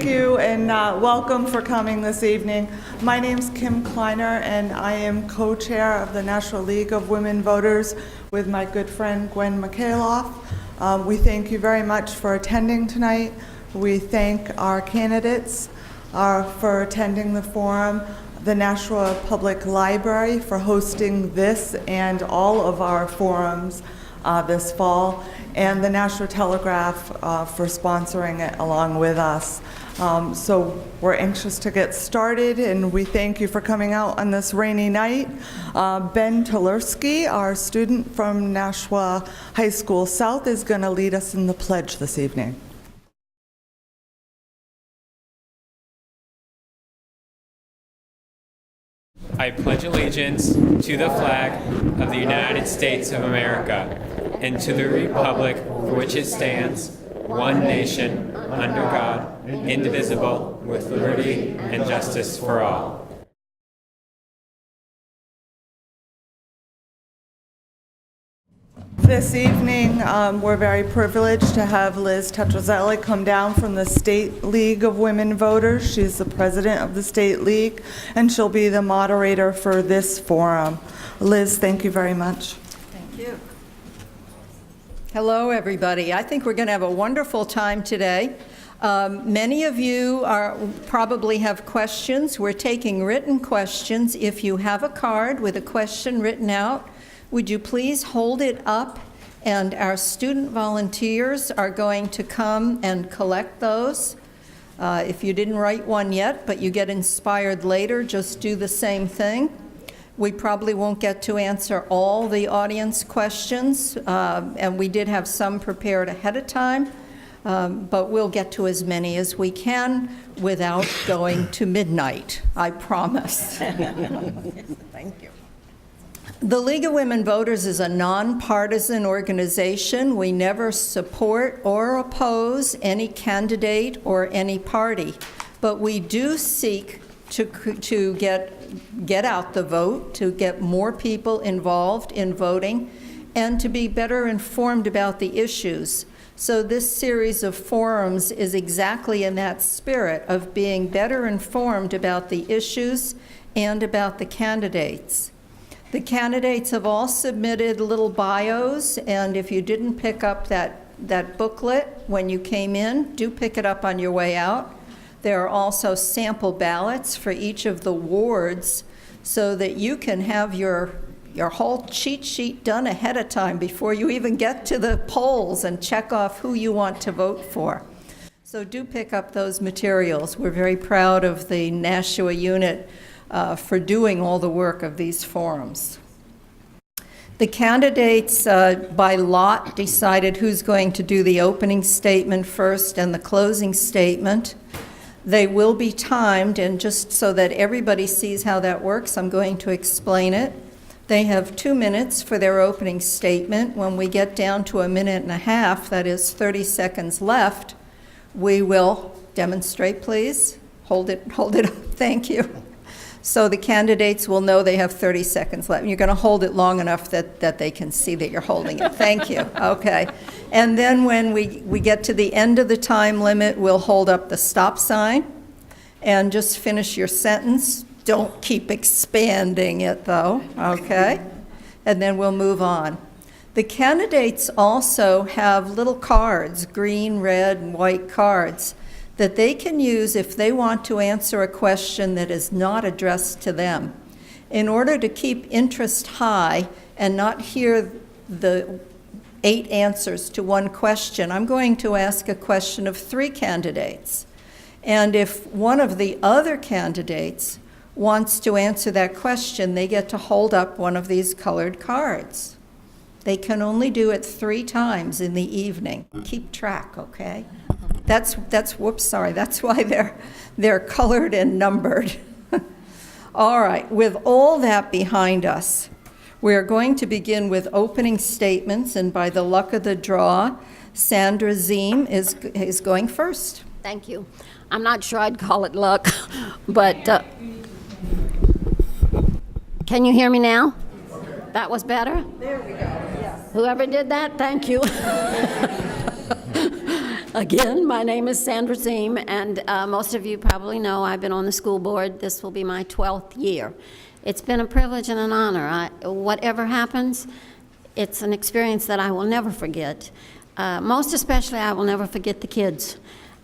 you, and welcome for coming this evening. My name's Kim Kleiner, and I am co-chair of the National League of Women Voters with my good friend Gwen Mikhailoff. We thank you very much for attending tonight. We thank our candidates for attending the forum, the Nashua Public Library for hosting this and all of our forums this fall, and the Nashua Telegraph for sponsoring it along with us. So we're anxious to get started, and we thank you for coming out on this rainy night. Ben Tolerski, our student from Nashua High School South, is going to lead us in the pledge this evening. I pledge allegiance to the flag of the United States of America and to the republic for which it stands, one nation, under God, indivisible, with liberty and justice for all. This evening, we're very privileged to have Liz Tetrazelli come down from the State League of Women Voters. She's the president of the State League, and she'll be the moderator for this forum. Liz, thank you very much. Thank you. Hello, everybody. I think we're going to have a wonderful time today. Many of you probably have questions. We're taking written questions. If you have a card with a question written out, would you please hold it up, and our student volunteers are going to come and collect those. If you didn't write one yet, but you get inspired later, just do the same thing. We probably won't get to answer all the audience questions, and we did have some prepared ahead of time, but we'll get to as many as we can without going to midnight, I promise. Thank you. The League of Women Voters is a nonpartisan organization. We never support or oppose any candidate or any party, but we do seek to get out the vote, to get more people involved in voting, and to be better informed about the issues. So this series of forums is exactly in that spirit of being better informed about the issues and about the candidates. The candidates have all submitted little bios, and if you didn't pick up that booklet when you came in, do pick it up on your way out. There are also sample ballots for each of the wards so that you can have your whole cheat sheet done ahead of time before you even get to the polls and check off who you want to vote for. So do pick up those materials. We're very proud of the Nashua unit for doing all the work of these forums. The candidates by lot decided who's going to do the opening statement first and the closing statement. They will be timed, and just so that everybody sees how that works, I'm going to explain it. They have 2 minutes for their opening statement. When we get down to a minute and a half, that is 30 seconds left, we will demonstrate, please. Hold it up. Thank you. So the candidates will know they have 30 seconds left. You're going to hold it long enough that they can see that you're holding it. Thank you. Okay. And then when we get to the end of the time limit, we'll hold up the stop sign and just finish your sentence. Don't keep expanding it, though. Okay? And then we'll move on. The candidates also have little cards, green, red, and white cards, that they can use if they want to answer a question that is not addressed to them. In order to keep interest high and not hear the 8 answers to one question, I'm going to ask a question of 3 candidates. And if one of the other candidates wants to answer that question, they get to hold up one of these colored cards. They can only do it 3 times in the evening. Keep track, okay? That's why they're colored and numbered. All right, with all that behind us, we are going to begin with opening statements, and by the luck of the draw, Sandra Ziem is going first. Thank you. I'm not sure I'd call it luck, but can you hear me now? That was better? There we go, yes. Whoever did that, thank you. Again, my name is Sandra Ziem, and most of you probably know I've been on the school board. This will be my 12th year. It's been a privilege and an honor. Whatever happens, it's an experience that I will never forget. Most especially, I will never forget the kids.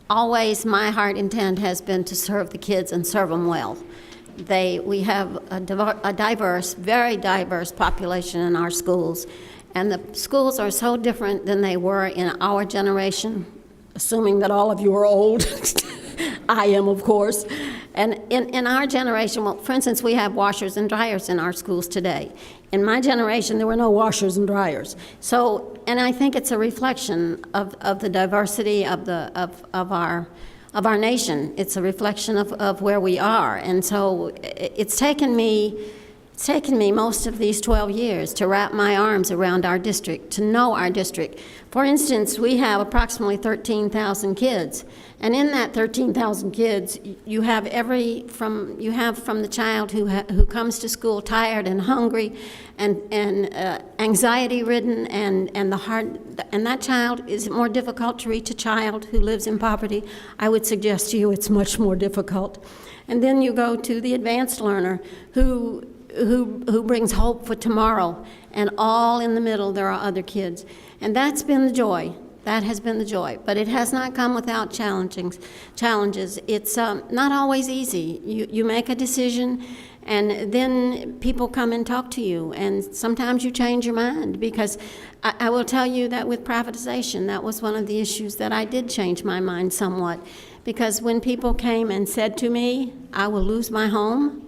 Always, my heart intent has been to serve the kids and serve them well. We have a diverse, very diverse population in our schools, and the schools are so different than they were in our generation, assuming that all of you are old. I am, of course. And in our generation, well, for instance, we have washers and dryers in our schools today. In my generation, there were no washers and dryers. So, and I think it's a reflection of the diversity of our nation. It's a reflection of where we are. And so it's taken me most of these 12 years to wrap my arms around our district, to know our district. For instance, we have approximately 13,000 kids. And in that 13,000 kids, you have from the child who comes to school tired and hungry and anxiety-ridden, and that child, is it more difficult to reach a child who lives in poverty? I would suggest to you it's much more difficult. And then you go to the advanced learner who brings hope for tomorrow, and all in the middle there are other kids. And that's been the joy. That has been the joy, but it has not come without challenges. It's not always easy. You make a decision, and then people come and talk to you, and sometimes you change your mind, because I will tell you that with privatization, that was one of the issues that I did change my mind somewhat, because when people came and said to me, I will lose my home,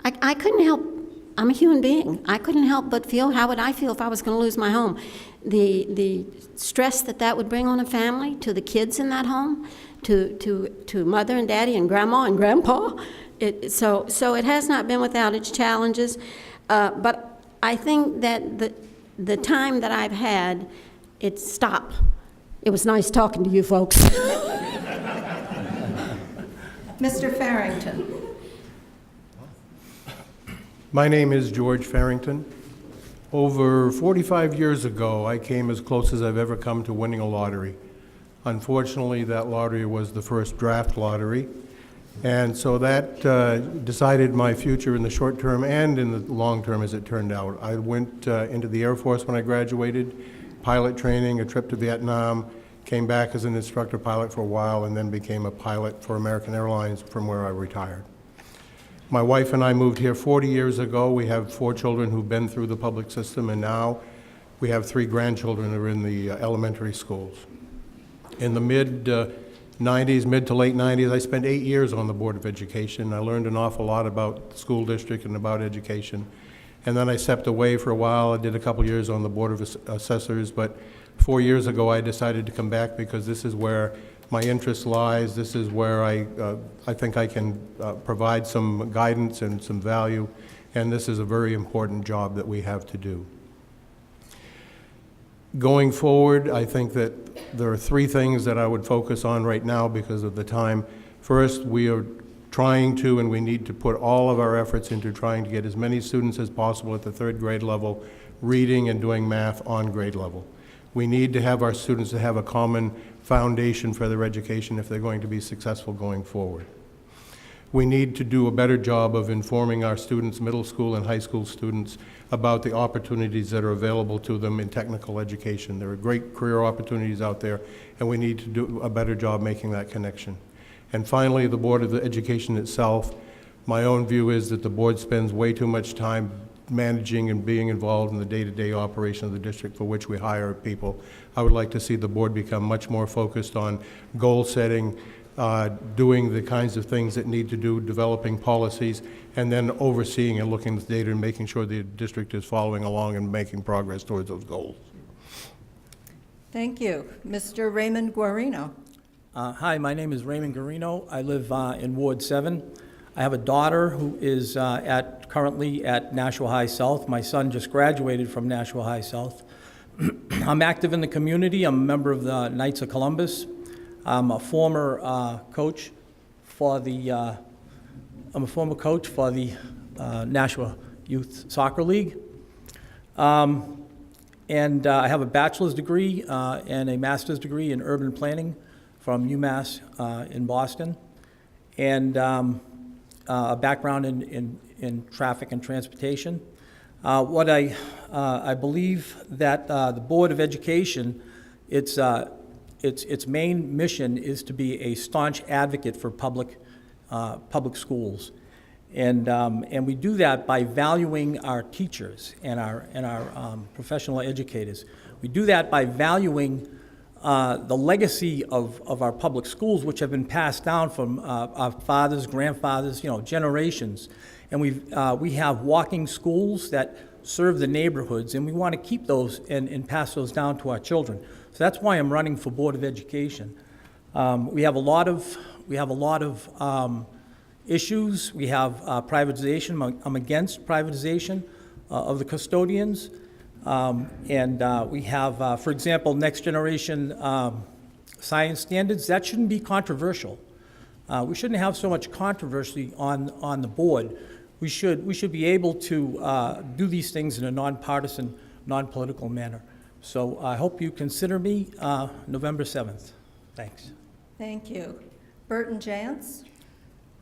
I couldn't help. I'm a human being. I couldn't help but feel, how would I feel if I was going to lose my home? The stress that would bring on a family, to the kids in that home, to mother and daddy and grandma and grandpa. So it has not been without its challenges. But I think that the time that I've had, it's stop. It was nice talking to you folks. Mr. Farrington. My name is George Farrington. Over 45 years ago, I came as close as I've ever come to winning a lottery. Unfortunately, that lottery was the first draft lottery, and so that decided my future in the short term and in the long term, as it turned out. I went into the Air Force when I graduated, pilot training, a trip to Vietnam, came back as an instructor pilot for a while, and then became a pilot for American Airlines, from where I retired. My wife and I moved here 40 years ago. We have 4 children who've been through the public system, and now we have 3 grandchildren who are in the elementary schools. In the mid to late 90s, I spent 8 years on the Board of Education. I learned an awful lot about the school district and about education. And then I stepped away for a while. I did a couple years on the Board of Assessors, but 4 years ago I decided to come back because this is where my interest lies. This is where I think I can provide some guidance and some value, and this is a very important job that we have to do. Going forward, I think that there are 3 things that I would focus on right now because of the time. First, we are trying to, and we need to put all of our efforts into trying to get as many students as possible at the 3rd grade level reading and doing math on grade level. We need to have our students to have a common foundation for their education if they're going to be successful going forward. We need to do a better job of informing our students, middle school and high school students, about the opportunities that are available to them in technical education. There are great career opportunities out there, and we need to do a better job making that connection. And finally, the Board of Education itself. My own view is that the board spends way too much time managing and being involved in the day-to-day operation of the district for which we hire people. I would like to see the board become much more focused on goal setting, doing the kinds of things that need to do, developing policies, and then overseeing and looking at the data and making sure the district is following along and making progress towards those goals. Thank you. Mr. Raymond Guarino. Hi, my name is Raymond Guarino. I live in Ward 7. I have a daughter who is currently at Nashua High South. My son just graduated from Nashua High South. I'm active in the community. I'm a member of the Knights of Columbus. I'm a former coach for the Nashua Youth Soccer League. And I have a bachelor's degree and a master's degree in urban planning from UMass in Boston, and a background in traffic and transportation. What I believe that the Board of Education, its main mission is to be a staunch advocate for public schools, and we do that by valuing our teachers and our professional educators. We do that by valuing the legacy of our public schools, which have been passed down from our fathers, grandfathers, generations. And we have walking schools that serve the neighborhoods, and we want to keep those and pass those down to our children. So that's why I'm running for Board of Education. We have a lot of issues. We have privatization. I'm against privatization of the custodians. We have, for example, next generation science standards. That shouldn't be controversial. We shouldn't have so much controversy on the board. We should be able to do these things in a nonpartisan, non-political manner. So I hope you consider me November 7th. Thanks. Thank you. Burton Jantz?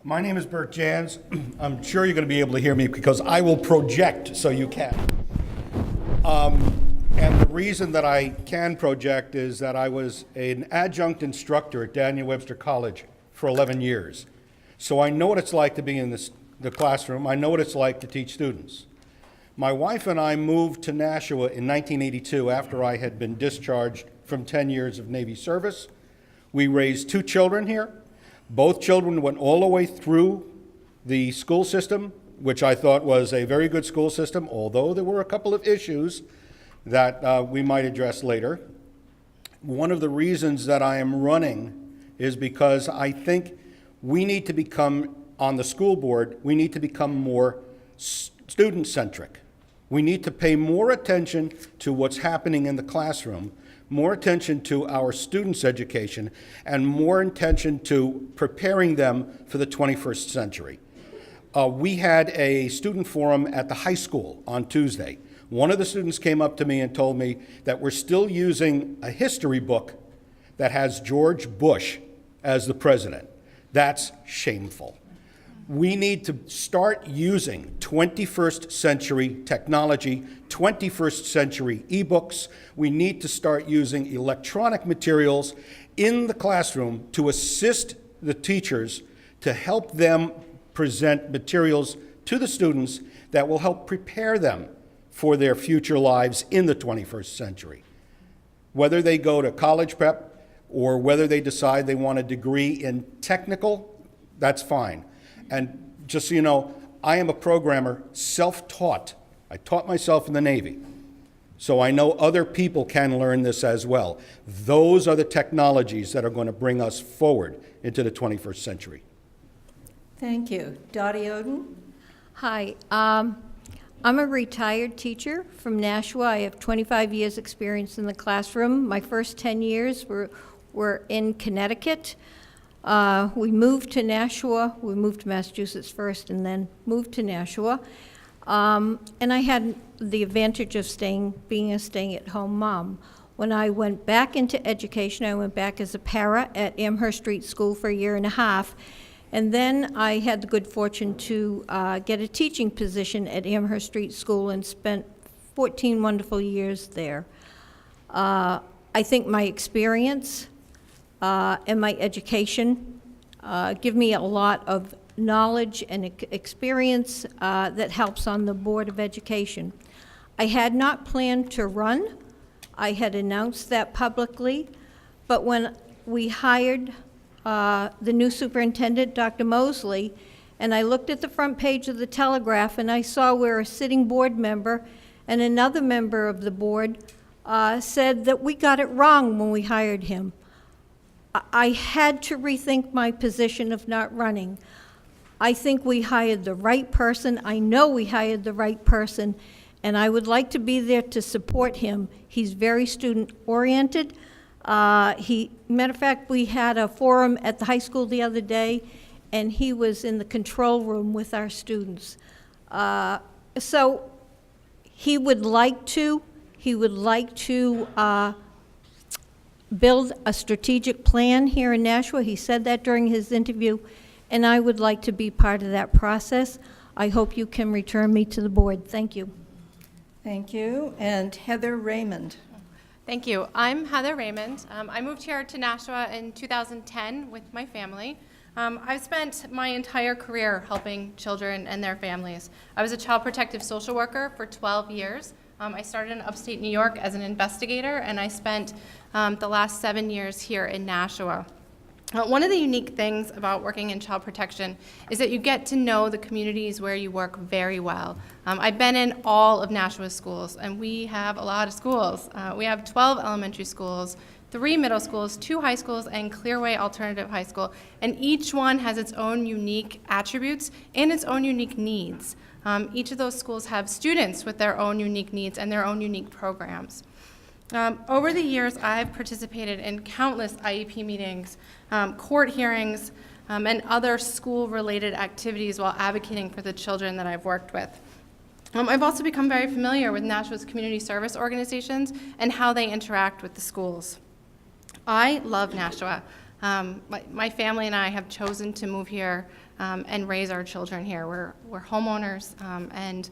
My name is Bert Jans. I'm sure you're going to be able to hear me because I will project so you can. And the reason that I can project is that I was an adjunct instructor at Daniel Webster College for 11 years. So I know what it's like to be in the classroom. I know what it's like to teach students. My wife and I moved to Nashua in 1982 after I had been discharged from 10 years of Navy service. We raised 2 children here. Both children went all the way through the school system, which I thought was a very good school system, although there were a couple of issues that we might address later. One of the reasons that I am running is because I think we need to become, on the school board, we need to become more student-centric. We need to pay more attention to what's happening in the classroom, more attention to our students' education, and more attention to preparing them for the 21st century. We had a student forum at the high school on Tuesday. One of the students came up to me and told me that we're still using a history book that has George Bush as the president. That's shameful. We need to start using 21st century technology, 21st century ebooks. We need to start using electronic materials in the classroom to assist the teachers to help them present materials to the students that will help prepare them for their future lives in the 21st century. Whether they go to college prep or whether they decide they want a degree in technical, that's fine. And just so you know, I am a programmer, self-taught. I taught myself in the Navy. So I know other people can learn this as well. Those are the technologies that are going to bring us forward into the 21st century. Thank you. Dottie Oden? Hi, I'm a retired teacher from Nashua. I have 25 years' experience in the classroom. My first 10 years were in Connecticut. We moved to Nashua. We moved to Massachusetts first and then moved to Nashua. And I had the advantage of being a staying-at-home mom. When I went back into education, I went back as a para at Amherst Street School for a year and a half. And then I had the good fortune to get a teaching position at Amherst Street School and spent 14 wonderful years there. I think my experience and my education give me a lot of knowledge and experience that helps on the Board of Education. I had not planned to run. I had announced that publicly, but when we hired the new superintendent, Dr. Mosley, and I looked at the front page of the Telegraph and I saw where a sitting board member and another member of the board said that we got it wrong when we hired him. I had to rethink my position of not running. I think we hired the right person. I know we hired the right person, and I would like to be there to support him. He's very student-oriented. Matter of fact, we had a forum at the high school the other day, and he was in the control room with our students. So he would like to build a strategic plan here in Nashua. He said that during his interview, and I would like to be part of that process. I hope you can return me to the board. Thank you. Thank you. And Heather Raymond. Thank you. I'm Heather Raymond. I moved here to Nashua in 2010 with my family. I've spent my entire career helping children and their families. I was a child protective social worker for 12 years. I started in upstate New York as an investigator, and I spent the last 7 years here in Nashua. One of the unique things about working in child protection is that you get to know the communities where you work very well. I've been in all of Nashua's schools, and we have a lot of schools. We have 12 elementary schools, 3 middle schools, 2 high schools, and Clearway Alternative High School, and each one has its own unique attributes and its own unique needs. Each of those schools have students with their own unique needs and their own unique programs. Over the years, I've participated in countless IEP meetings, court hearings, and other school-related activities while advocating for the children that I've worked with. I've also become very familiar with Nashua's community service organizations and how they interact with the schools. I love Nashua. My family and I have chosen to move here and raise our children here. We're homeowners, and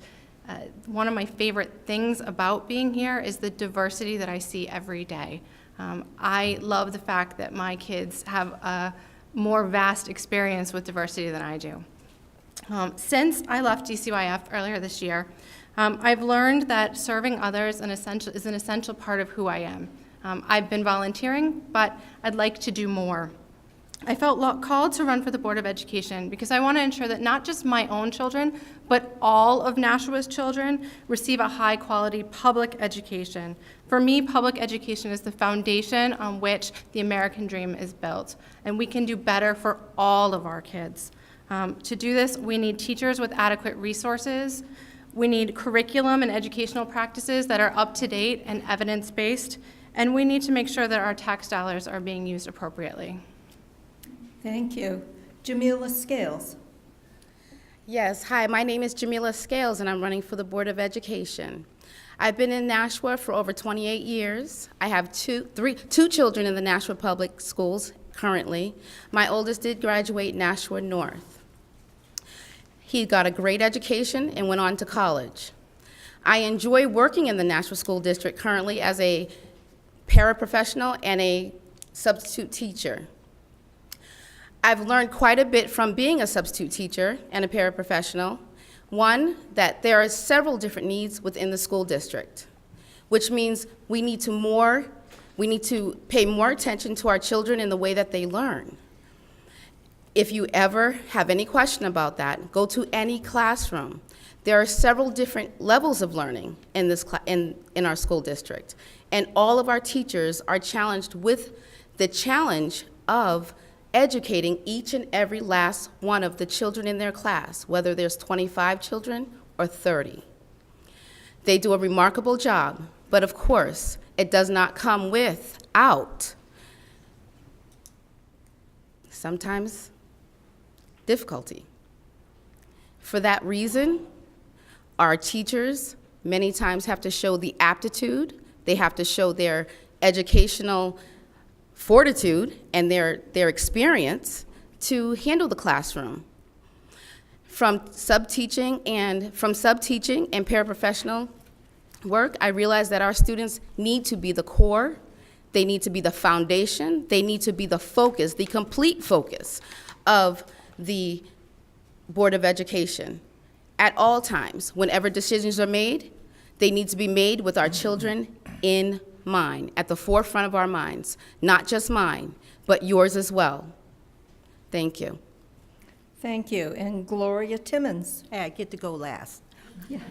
one of my favorite things about being here is the diversity that I see every day. I love the fact that my kids have a more vast experience with diversity than I do. Since I left DCYF earlier this year, I've learned that serving others is an essential part of who I am. I've been volunteering, but I'd like to do more. I felt called to run for the Board of Education because I want to ensure that not just my own children, but all of Nashua's children receive a high-quality public education. For me, public education is the foundation on which the American dream is built, and we can do better for all of our kids. To do this, we need teachers with adequate resources. We need curriculum and educational practices that are up-to-date and evidence-based, and we need to make sure that our tax dollars are being used appropriately. Thank you. Jamila Scales. Yes, hi, my name is Jamila Scales, and I'm running for the Board of Education. I've been in Nashua for over 28 years. I have two children in the Nashua Public Schools currently. My oldest did graduate Nashua North. He got a great education and went on to college. I enjoy working in the Nashua School District currently as a paraprofessional and a substitute teacher. I've learned quite a bit from being a substitute teacher and a paraprofessional. One, that there are several different needs within the school district, which means we need to pay more attention to our children in the way that they learn. If you ever have any question about that, go to any classroom. There are several different levels of learning in our school district, and all of our teachers are challenged with the challenge of educating each and every last one of the children in their class, whether there's 25 children or 30. They do a remarkable job, but of course, it does not come without sometimes difficulty. For that reason, our teachers many times have to show the aptitude, they have to show their educational fortitude and their experience to handle the classroom. From sub-teaching and paraprofessional work, I realized that our students need to be the core, they need to be the foundation, they need to be the focus, the complete focus of the Board of Education. At all times, whenever decisions are made, they need to be made with our children in mind, at the forefront of our minds, not just mine, but yours as well. Thank you. Thank you. And Gloria Timmons. Hey, I get to go last.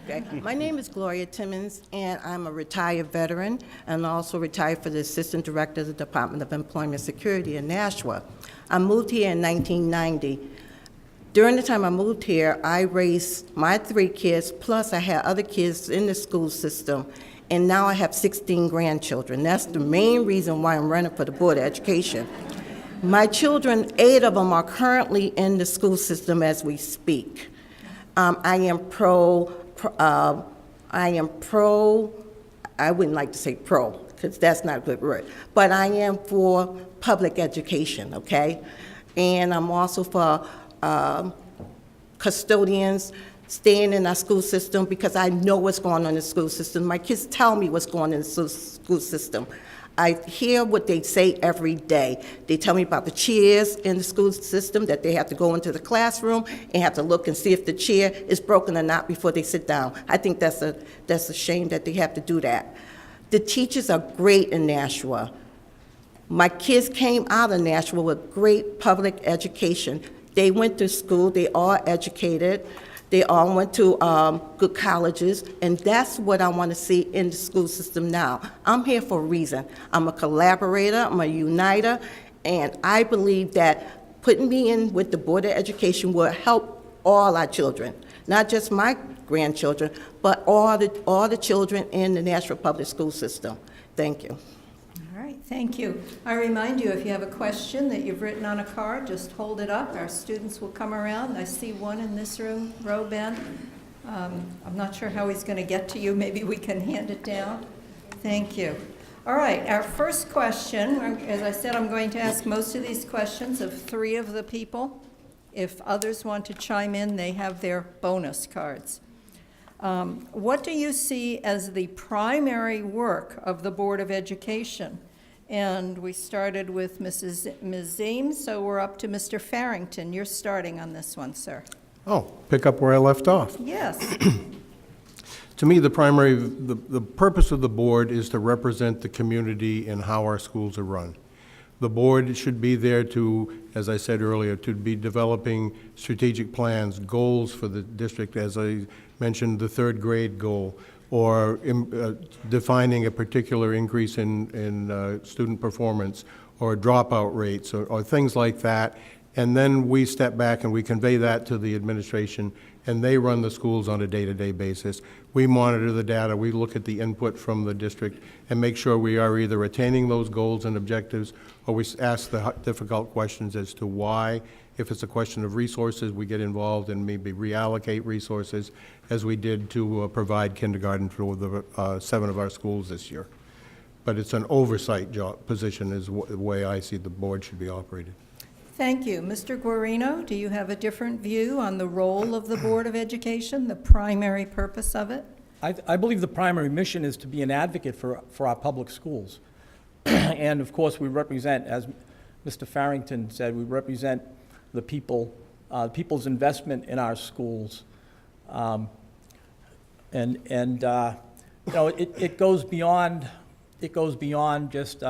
Okay. My name is Gloria Timmons, and I'm a retired veteran and also retired for the Assistant Director of the Department of Employment Security in Nashua. I moved here in 1990. During the time I moved here, I raised my 3 kids, plus I had other kids in the school system, and now I have 16 grandchildren. That's the main reason why I'm running for the Board of Education. My children, 8 of them are currently in the school system as we speak. I wouldn't like to say pro, because that's not a good word. But I am for public education, okay? And I'm also for custodians staying in our school system because I know what's going on in the school system. My kids tell me what's going on in the school system. I hear what they say every day. They tell me about the chairs in the school system, that they have to go into the classroom and have to look and see if the chair is broken or not before they sit down. I think that's a shame that they have to do that. The teachers are great in Nashua. My kids came out of Nashua with great public education. They went to school, they all educated, they all went to good colleges, and that's what I want to see in the school system now. I'm here for a reason. I'm a collaborator, I'm a uniter, and I believe that putting me in with the Board of Education will help all our children, not just my grandchildren, but all the children in the Nashua Public School System. Thank you. All right, thank you. I remind you, if you have a question that you've written on a card, just hold it up. Our students will come around. I see one in this row, Ben. I'm not sure how he's going to get to you. Maybe we can hand it down. Thank you. All right, our first question, as I said, I'm going to ask most of these questions of three of the people. If others want to chime in, they have their bonus cards. What do you see as the primary work of the Board of Education? And we started with Ms. Zames, so we're up to Mr. Farrington. You're starting on this one, sir. Oh, pick up where I left off. Yes. To me, the purpose of the board is to represent the community in how our schools are run. The board should be there to, as I said earlier, to be developing strategic plans, goals for the district, as I mentioned, the third grade goal, or defining a particular increase in student performance, or dropout rates, or things like that. And then we step back and we convey that to the administration, and they run the schools on a day-to-day basis. We monitor the data, we look at the input from the district, and make sure we are either attaining those goals and objectives, or we ask the difficult questions as to why. If it's a question of resources, we get involved and maybe reallocate resources, as we did to provide kindergarten for the 7 of our schools this year. But it's an oversight position is the way I see the board should be operated. Thank you. Mr. Guarino, do you have a different view on the role of the Board of Education, the primary purpose of it? I believe the primary mission is to be an advocate for our public schools. And of course, we represent, as Mr. Farrington said, we represent the people, people's investment in our schools. You know, it goes beyond just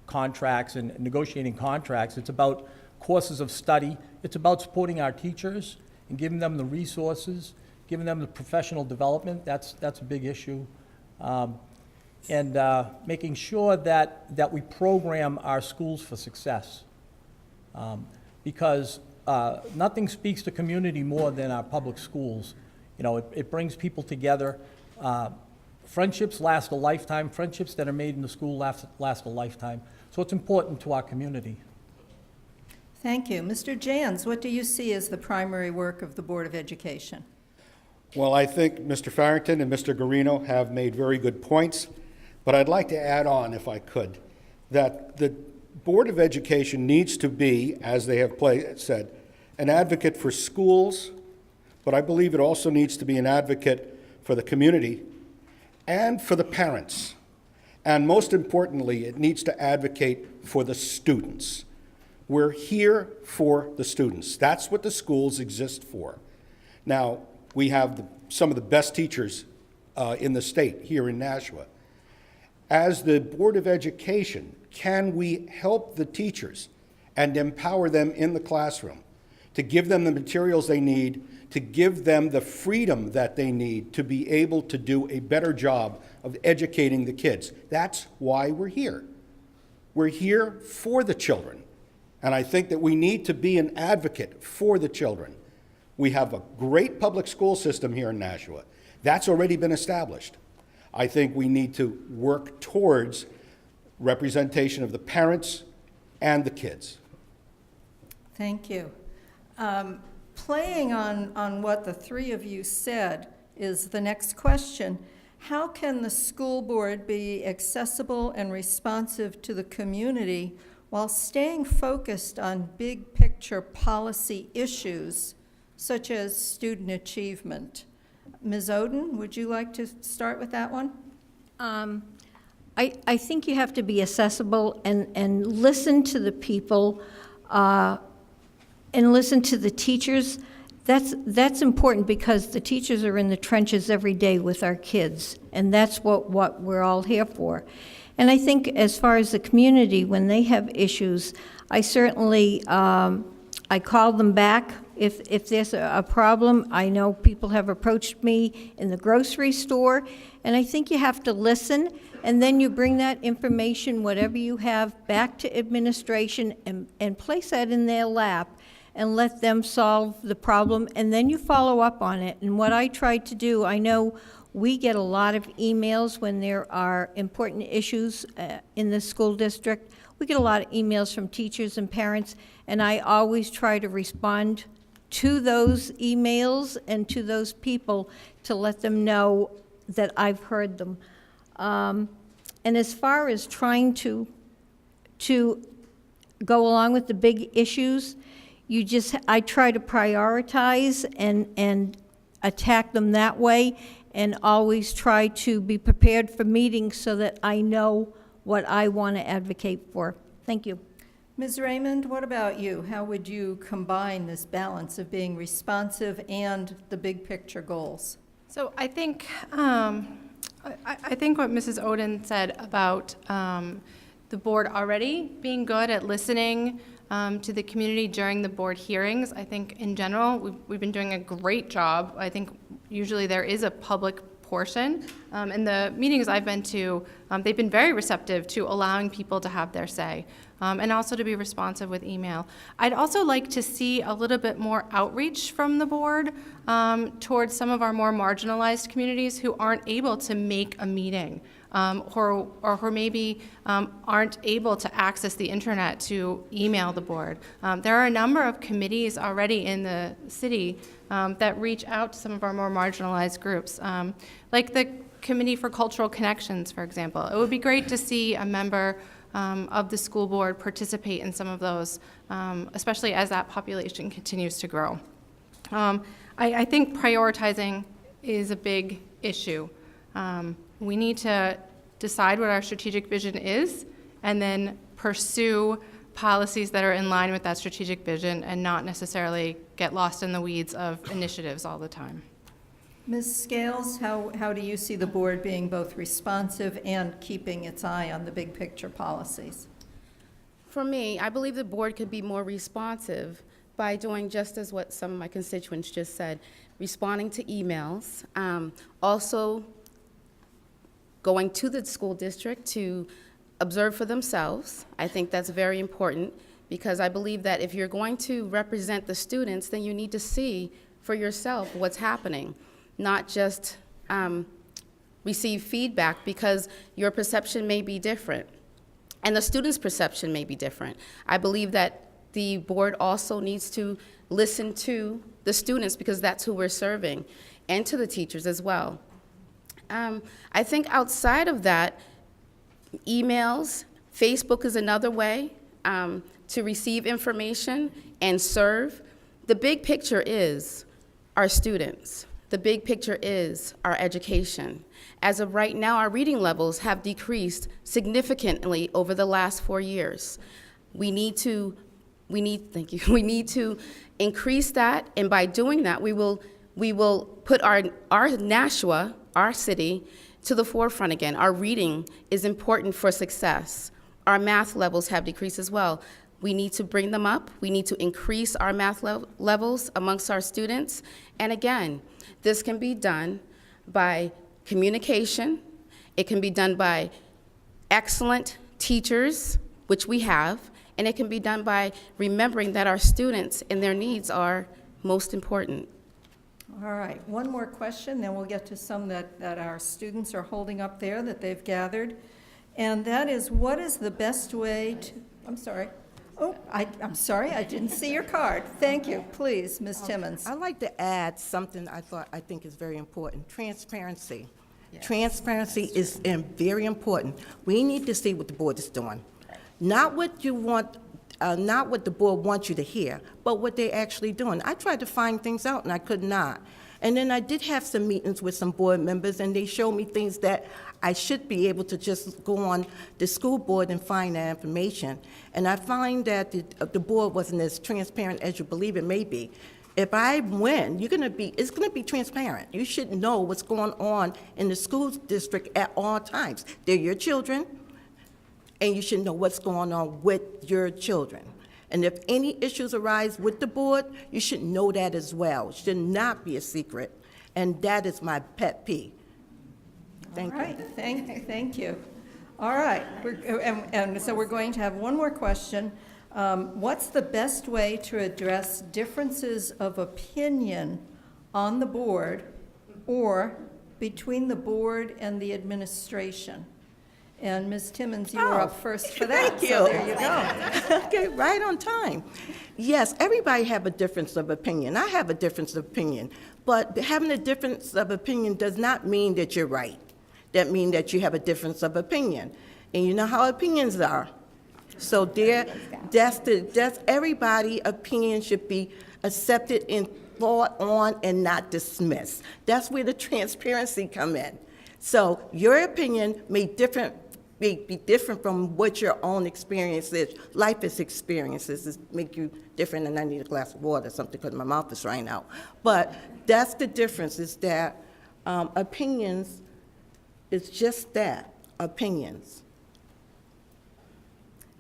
contracts and negotiating contracts. It's about courses of study. It's about supporting our teachers and giving them the resources, giving them the professional development. That's a big issue. And making sure that we program our schools for success. Because nothing speaks to community more than our public schools. You know, it brings people together. Friendships last a lifetime. Friendships that are made in the school last a lifetime. So it's important to our community. Thank you. Mr. Jans, what do you see as the primary work of the Board of Education? Well, I think Mr. Farrington and Mr. Guarino have made very good points, but I'd like to add on, if I could, that the Board of Education needs to be, as they have said, an advocate for schools, but I believe it also needs to be an advocate for the community and for the parents. And most importantly, it needs to advocate for the students. We're here for the students. That's what the schools exist for. Now, we have some of the best teachers in the state here in Nashua. As the Board of Education, can we help the teachers and empower them in the classroom to give them the materials they need, to give them the freedom that they need to be able to do a better job of educating the kids? That's why we're here. We're here for the children. And I think that we need to be an advocate for the children. We have a great public school system here in Nashua. That's already been established. I think we need to work towards representation of the parents and the kids. Thank you. Playing on what the three of you said is the next question. How can the school board be accessible and responsive to the community while staying focused on big picture policy issues such as student achievement? Ms. Oden, would you like to start with that one? I think you have to be accessible and listen to the people and listen to the teachers. That's important because the teachers are in the trenches every day with our kids, and that's what we're all here for. And I think as far as the community, when they have issues, I certainly, I call them back. If there's a problem, I know people have approached me in the grocery store, and I think you have to listen, and then you bring that information, whatever you have, back to administration and place that in their lap and let them solve the problem, and then you follow up on it. And what I try to do, I know we get a lot of emails when there are important issues in the school district. We get a lot of emails from teachers and parents, and I always try to respond to those emails and to those people to let them know that I've heard them. And as far as trying to go along with the big issues, I try to prioritize and attack them that way, and always try to be prepared for meetings so that I know what I want to advocate for. Thank you. Ms. Raymond, what about you? How would you combine this balance of being responsive and the big picture goals? So I think I think what Mrs. Oden said about the board already being good at listening to the community during the board hearings. I think in general, we've been doing a great job. I think usually there is a public portion. In the meetings I've been to, they've been very receptive to allowing people to have their say, and also to be responsive with email. I'd also like to see a little bit more outreach from the board towards some of our more marginalized communities who aren't able to make a meeting, or who maybe aren't able to access the internet to email the board. There are a number of committees already in the city that reach out to some of our more marginalized groups, like the Committee for Cultural Connections, for example. It would be great to see a member of the school board participate in some of those, especially as that population continues to grow. I think prioritizing is a big issue. We need to decide what our strategic vision is and then pursue policies that are in line with that strategic vision and not necessarily get lost in the weeds of initiatives all the time. Ms. Scales, how do you see the board being both responsive and keeping its eye on the big picture policies? For me, I believe the board could be more responsive by doing just as what some of my constituents just said, responding to emails, also going to the school district to observe for themselves. I think that's very important because I believe that if you're going to represent the students, then you need to see for yourself what's happening, not just receive feedback because your perception may be different and the student's perception may be different. I believe that the board also needs to listen to the students because that's who we're serving, and to the teachers as well. I think outside of that, emails, Facebook is another way to receive information and serve. The big picture is our students. The big picture is our education. As of right now, our reading levels have decreased significantly over the last 4 years. We need to increase that, and by doing that, we will put our Nashua, our city, to the forefront again. Our reading is important for success. Our math levels have decreased as well. We need to bring them up. We need to increase our math levels amongst our students. And again, this can be done by communication. It can be done by excellent teachers, which we have, and it can be done by remembering that our students and their needs are most important. All right, one more question, then we'll get to some that our students are holding up there that they've gathered. And that is, what is the best way to, I'm sorry, I didn't see your card. Thank you, please, Ms. Timmons. I'd like to add something I think is very important, transparency. Transparency is very important. We need to see what the board is doing. Not what you want, not what the board wants you to hear, but what they're actually doing. I tried to find things out, and I could not. And then I did have some meetings with some board members, and they showed me things that I should be able to just go on the school board and find that information. And I find that the board wasn't as transparent as you believe it may be. If I win, it's gonna be transparent. You should know what's going on in the school district at all times. They're your children, and you should know what's going on with your children. And if any issues arise with the board, you should know that as well. It should not be a secret, and that is my pet peeve. Thank you. All right, thank you. All right, and so we're going to have one more question. What's the best way to address differences of opinion on the board or between the board and the administration? And Ms. Timmons, you were up first for that. Thank you. So there you go. Okay, right on time. Yes, everybody have a difference of opinion. I have a difference of opinion, but having a difference of opinion does not mean that you're right. That means that you have a difference of opinion. And you know how opinions are. So that's everybody's opinion should be accepted and thought on and not dismissed. That's where the transparency come in. So your opinion may be different from what your own experience is. Life experiences make you different, and I need a glass of water or something because my mouth is drying out. But that's the difference, is that opinions is just that, opinions.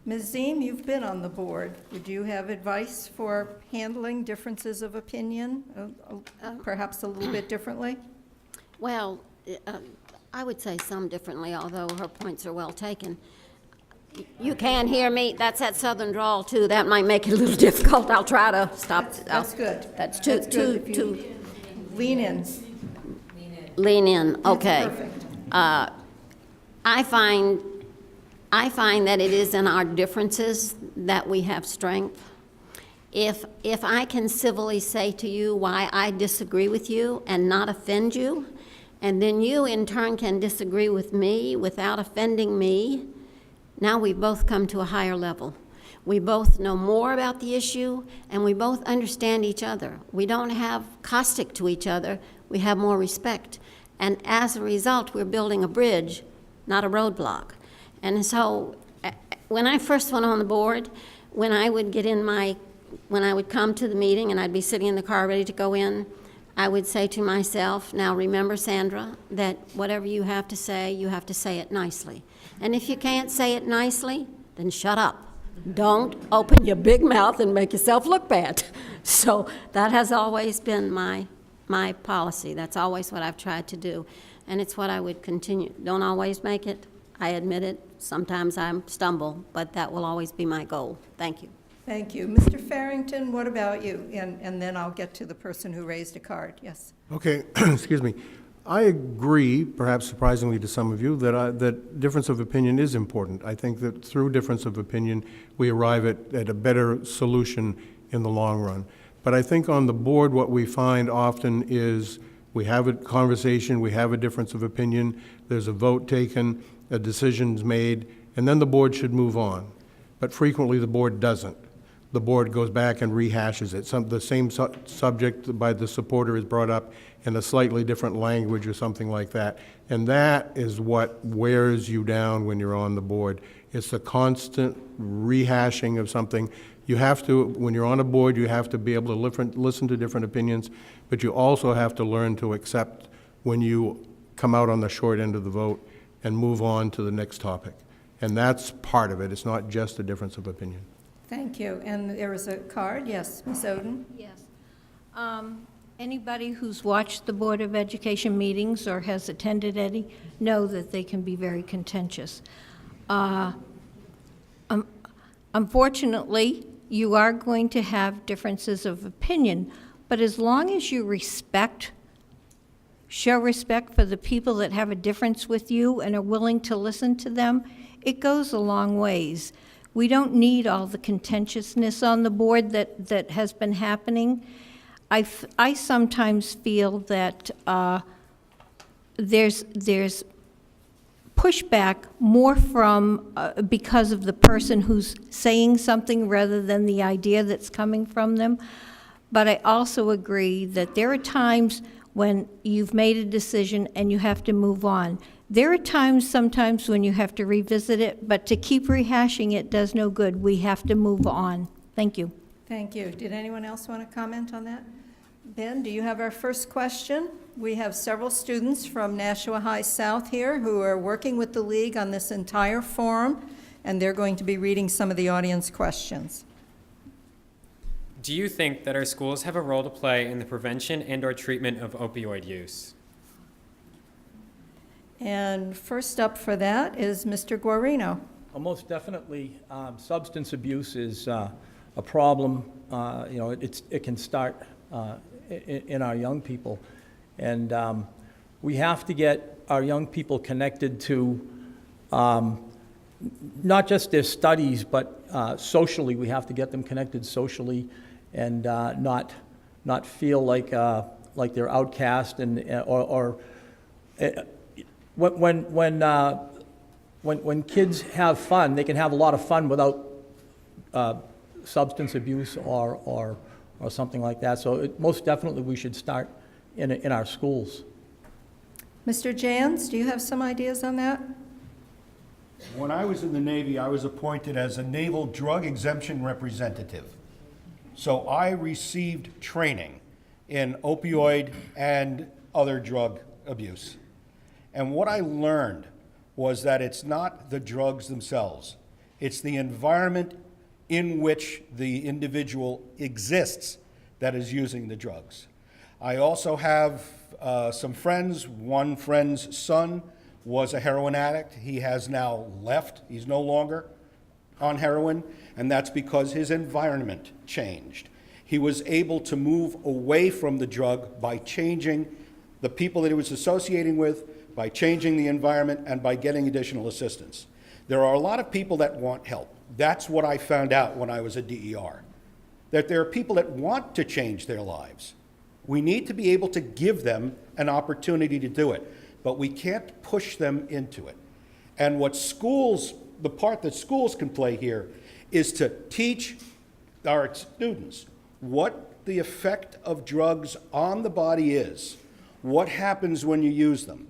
Ms. Ziem, you've been on the board. Would you have advice for handling differences of opinion, perhaps a little bit differently? Well, I would say some differently, although her points are well taken. You can hear me. That's that southern drawl, too. That might make it a little difficult. I'll try to stop. That's good. That's good. If you lean in. Lean in, okay. That's perfect. I find that it is in our differences that we have strength. If I can civilly say to you why I disagree with you and not offend you, and then you in turn can disagree with me without offending me, now we've both come to a higher level. We both know more about the issue, and we both understand each other. We don't have caustic to each other, we have more respect. And as a result, we're building a bridge, not a roadblock. And so when I first went on the board, when I would come to the meeting and I'd be sitting in the car ready to go in, I would say to myself, now remember, Sandra, that whatever you have to say it nicely. And if you can't say it nicely, then shut up. Don't open your big mouth and make yourself look bad. So that has always been my policy. That's always what I've tried to do. And it's what I would continue. Don't always make it. I admit it. Sometimes I stumble, but that will always be my goal. Thank you. Thank you. Mr. Farrington, what about you? And then I'll get to the person who raised a card. Yes. Okay, excuse me. I agree, perhaps surprisingly to some of you, that difference of opinion is important. I think that through difference of opinion, we arrive at a better solution in the long run. But I think on the board, what we find often is we have a conversation, we have a difference of opinion, there's a vote taken, a decision's made, and then the board should move on. But frequently, the board doesn't. The board goes back and rehashes it. The same subject by the supporter is brought up in a slightly different language or something like that. And that is what wears you down when you're on the board. It's the constant rehashing of something. You have to, when you're on a board, you have to be able to listen to different opinions, but you also have to learn to accept when you come out on the short end of the vote and move on to the next topic. And that's part of it. It's not just a difference of opinion. Thank you. And there was a card. Yes, Ms. Oden? Yes. Anybody who's watched the Board of Education meetings or has attended any know that they can be very contentious. Unfortunately, you are going to have differences of opinion, but as long as you show respect for the people that have a difference with you and are willing to listen to them, it goes a long ways. We don't need all the contentiousness on the board that has been happening. I sometimes feel that there's pushback more from, because of the person who's saying something rather than the idea that's coming from them. But I also agree that there are times when you've made a decision and you have to move on. There are times sometimes when you have to revisit it, but to keep rehashing it does no good. We have to move on. Thank you. Thank you. Did anyone else want to comment on that? Ben, do you have our first question? We have several students from Nashua High South here who are working with the League on this entire forum, and they're going to be reading some of the audience questions. Do you think that our schools have a role to play in the prevention and/or treatment of opioid use? And first up for that is Mr. Guarino. Well, most definitely, substance abuse is a problem. It can start in our young people. And we have to get our young people connected to not just their studies, but socially. We have to get them connected socially and not feel like they're outcast when kids have fun, they can have a lot of fun without substance abuse or something like that. So most definitely we should start in our schools. Mr. Jans, do you have some ideas on that? When I was in the Navy, I was appointed as a Naval Drug Exemption Representative. So I received training in opioid and other drug abuse. And what I learned was that it's not the drugs themselves, it's the environment in which the individual exists that is using the drugs. I also have some friends. One friend's son was a heroin addict. He has now left. He's no longer on heroin, and that's because his environment changed. He was able to move away from the drug by changing the people that he was associating with, by changing the environment, and by getting additional assistance. There are a lot of people that want help. That's what I found out when I was a DER, that there are people that want to change their lives. We need to be able to give them an opportunity to do it, but we can't push them into it. And what schools, the part that schools can play here is to teach our students what the effect of drugs on the body is, what happens when you use them,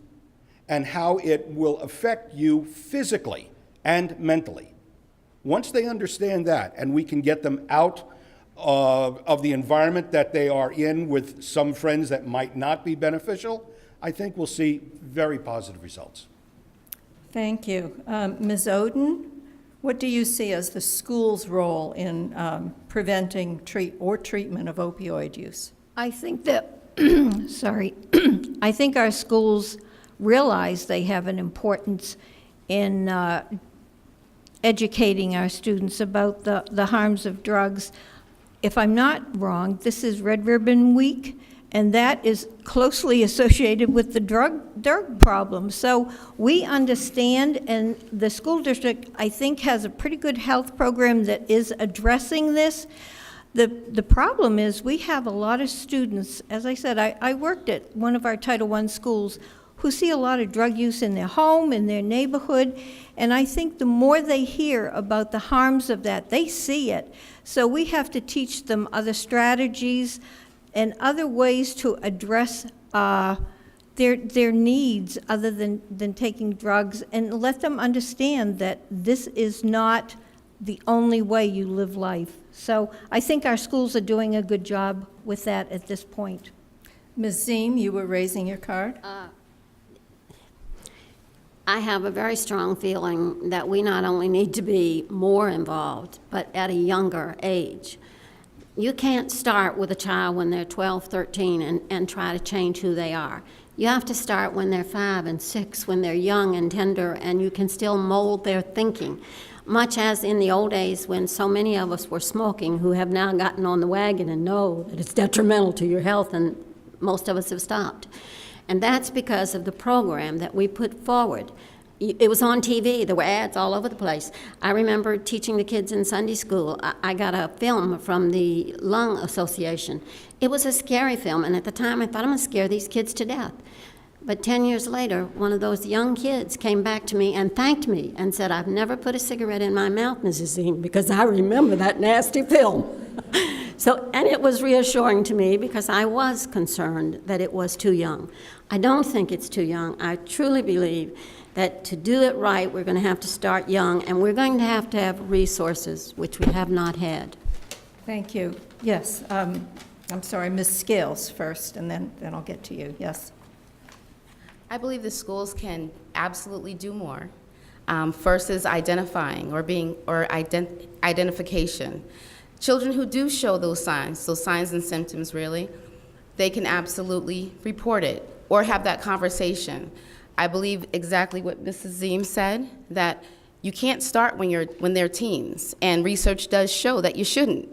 and how it will affect you physically and mentally. Once they understand that, and we can get them out of the environment that they are in with some friends that might not be beneficial, I think we'll see very positive results. Thank you. Ms. Oden, what do you see as the school's role in preventing treatment of opioid use? I think that, sorry, I think our schools realize they have an importance in educating our students about the harms of drugs. If I'm not wrong, this is Red Ribbon Week, and that is closely associated with the drug problem. So we understand, and the school district, I think, has a pretty good health program that is addressing this. The problem is we have a lot of students, as I said, I worked at one of our Title I schools, who see a lot of drug use in their home, in their neighborhood, and I think the more they hear about the harms of that, they see it. So we have to teach them other strategies and other ways to address their needs other than taking drugs, and let them understand that this is not the only way you live life. So I think our schools are doing a good job with that at this point. Ms. Ziem, you were raising your card. I have a very strong feeling that we not only need to be more involved, but at a younger age. You can't start with a child when they're 12, 13 and try to change who they are. You have to start when they're 5 and 6, when they're young and tender, and you can still mold their thinking. Much as in the old days when so many of us were smoking, who have now gotten on the wagon and know that it's detrimental to your health, and most of us have stopped. And that's because of the program that we put forward. It was on TV. There were ads all over the place. I remember teaching the kids in Sunday school. I got a film from the Lung Association. It was a scary film, and at the time I thought, I'm going to scare these kids to death. But 10 years later, one of those young kids came back to me and thanked me and said, "I've never put a cigarette in my mouth, Mrs. Ziem, because I remember that nasty film." And it was reassuring to me because I was concerned that it was too young. I don't think it's too young. I truly believe that to do it right, we're going to have to start young, and we're going to have resources, which we have not had. Thank you. Yes, I'm sorry, Ms. Scales first, and then I'll get to you. Yes. I believe the schools can absolutely do more. First is identifying identification. Children who do show those signs and symptoms really, they can absolutely report it or have that conversation. I believe exactly what Mrs. Ziem said, that you can't start when they're teens, and research does show that you shouldn't.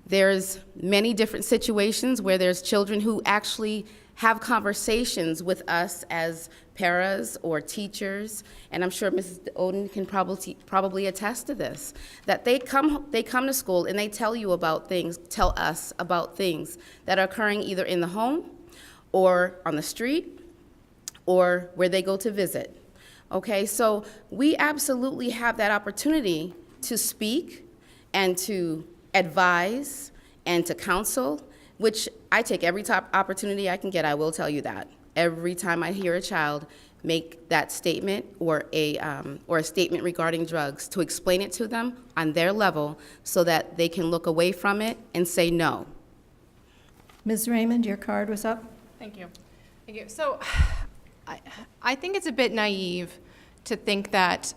There's many different situations where there's children who actually have conversations with us as paras or teachers, and I'm sure Mrs. Oden can probably attest to this, that they come to school and they tell us about things that are occurring either in the home or on the street or where they go to visit. Okay, so we absolutely have that opportunity to speak and to advise and to counsel, which I take every opportunity I can get, I will tell you that. Every time I hear a child make that statement or a statement regarding drugs, to explain it to them on their level so that they can look away from it and say no. Ms. Raymond, your card was up. Thank you. Thank you. So I think it's a bit naive to think that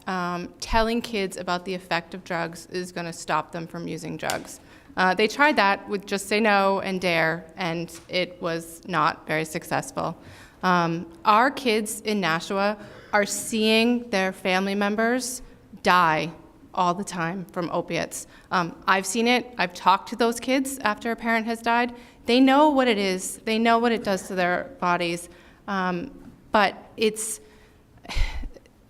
telling kids about the effect of drugs is going to stop them from using drugs. They tried that with Just Say No and DARE, and it was not very successful. Our kids in Nashua are seeing their family members die all the time from opiates. I've seen it. I've talked to those kids after a parent has died. They know what it is. They know what it does to their bodies. But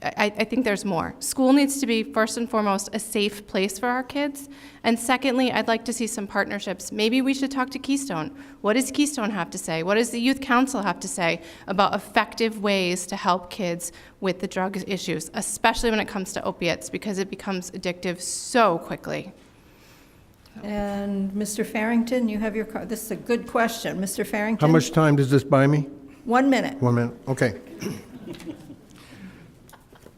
I think there's more. School needs to be, first and foremost, a safe place for our kids. And secondly, I'd like to see some partnerships. Maybe we should talk to Keystone. What does Keystone have to say? What does the Youth Council have to say about effective ways to help kids with the drug issues, especially when it comes to opiates, because it becomes addictive so quickly? And Mr. Farrington, you have your card. This is a good question. Mr. Farrington? How much time does this buy me? 1 minute. 1 minute, okay.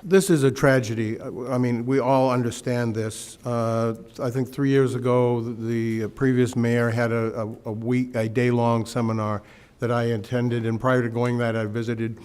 This is a tragedy. I mean, we all understand this. I think 3 years ago, the previous mayor had a day-long seminar that I attended, and prior to going that, I visited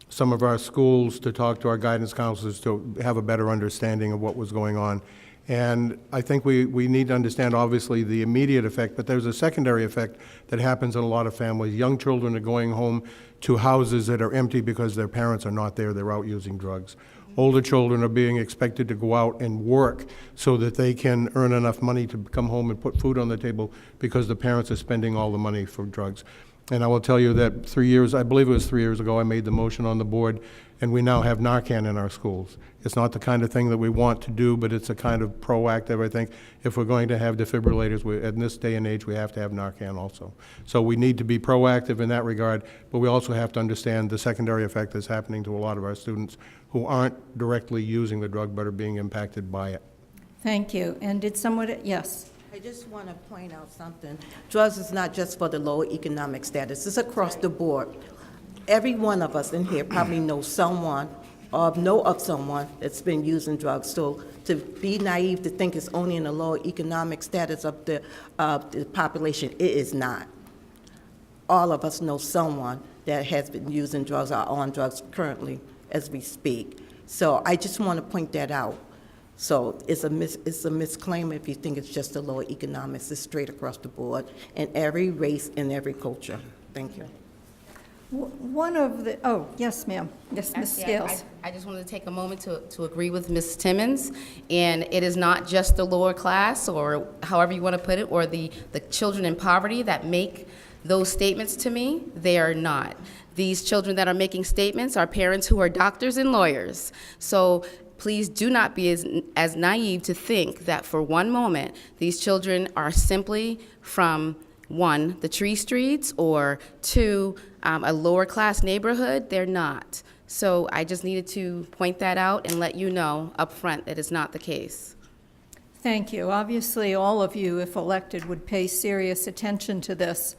some of our schools to talk to our guidance counselors to have a better understanding of what was going on. And I think we need to understand, obviously, the immediate effect, but there's a secondary effect that happens in a lot of families. Young children are going home to houses that are empty because their parents are not there. They're out using drugs. Older children are being expected to go out and work so that they can earn enough money to come home and put food on the table because the parents are spending all the money for drugs. And I will tell you that 3 years, I believe it was 3 years ago, I made the motion on the board, and we now have Narcan in our schools. It's not the kind of thing that we want to do, but it's a kind of proactive, I think. If we're going to have defibrillators, in this day and age, we have to have Narcan also. So we need to be proactive in that regard, but we also have to understand the secondary effect that's happening to a lot of our students who aren't directly using the drug but are being impacted by it. Thank you. And did someone, yes? I just want to point out something. Drugs is not just for the lower economic status. It's across the board. Every one of us in here probably knows someone or know of someone that's been using drugs. So to be naive to think it's only in the lower economic status of the population, it is not. All of us know someone that has been using drugs or on drugs currently as we speak. So I just want to point that out. So it's a misclaim if you think it's just the lower economics. It's straight across the board in every race and every culture. Thank you. One of the, oh, yes, ma'am. Yes, Ms. Scales. I just wanted to take a moment to agree with Ms. Timmons, and it is not just the lower class, or however you want to put it, or the children in poverty that make those statements to me. They are not. These children that are making statements are parents who are doctors and lawyers. So please do not be as naive to think that for one moment these children are simply from one, the tree streets, or two, a lower class neighborhood. They're not. So I just needed to point that out and let you know up front that is not the case. Thank you. Obviously, all of you, if elected, would pay serious attention to this.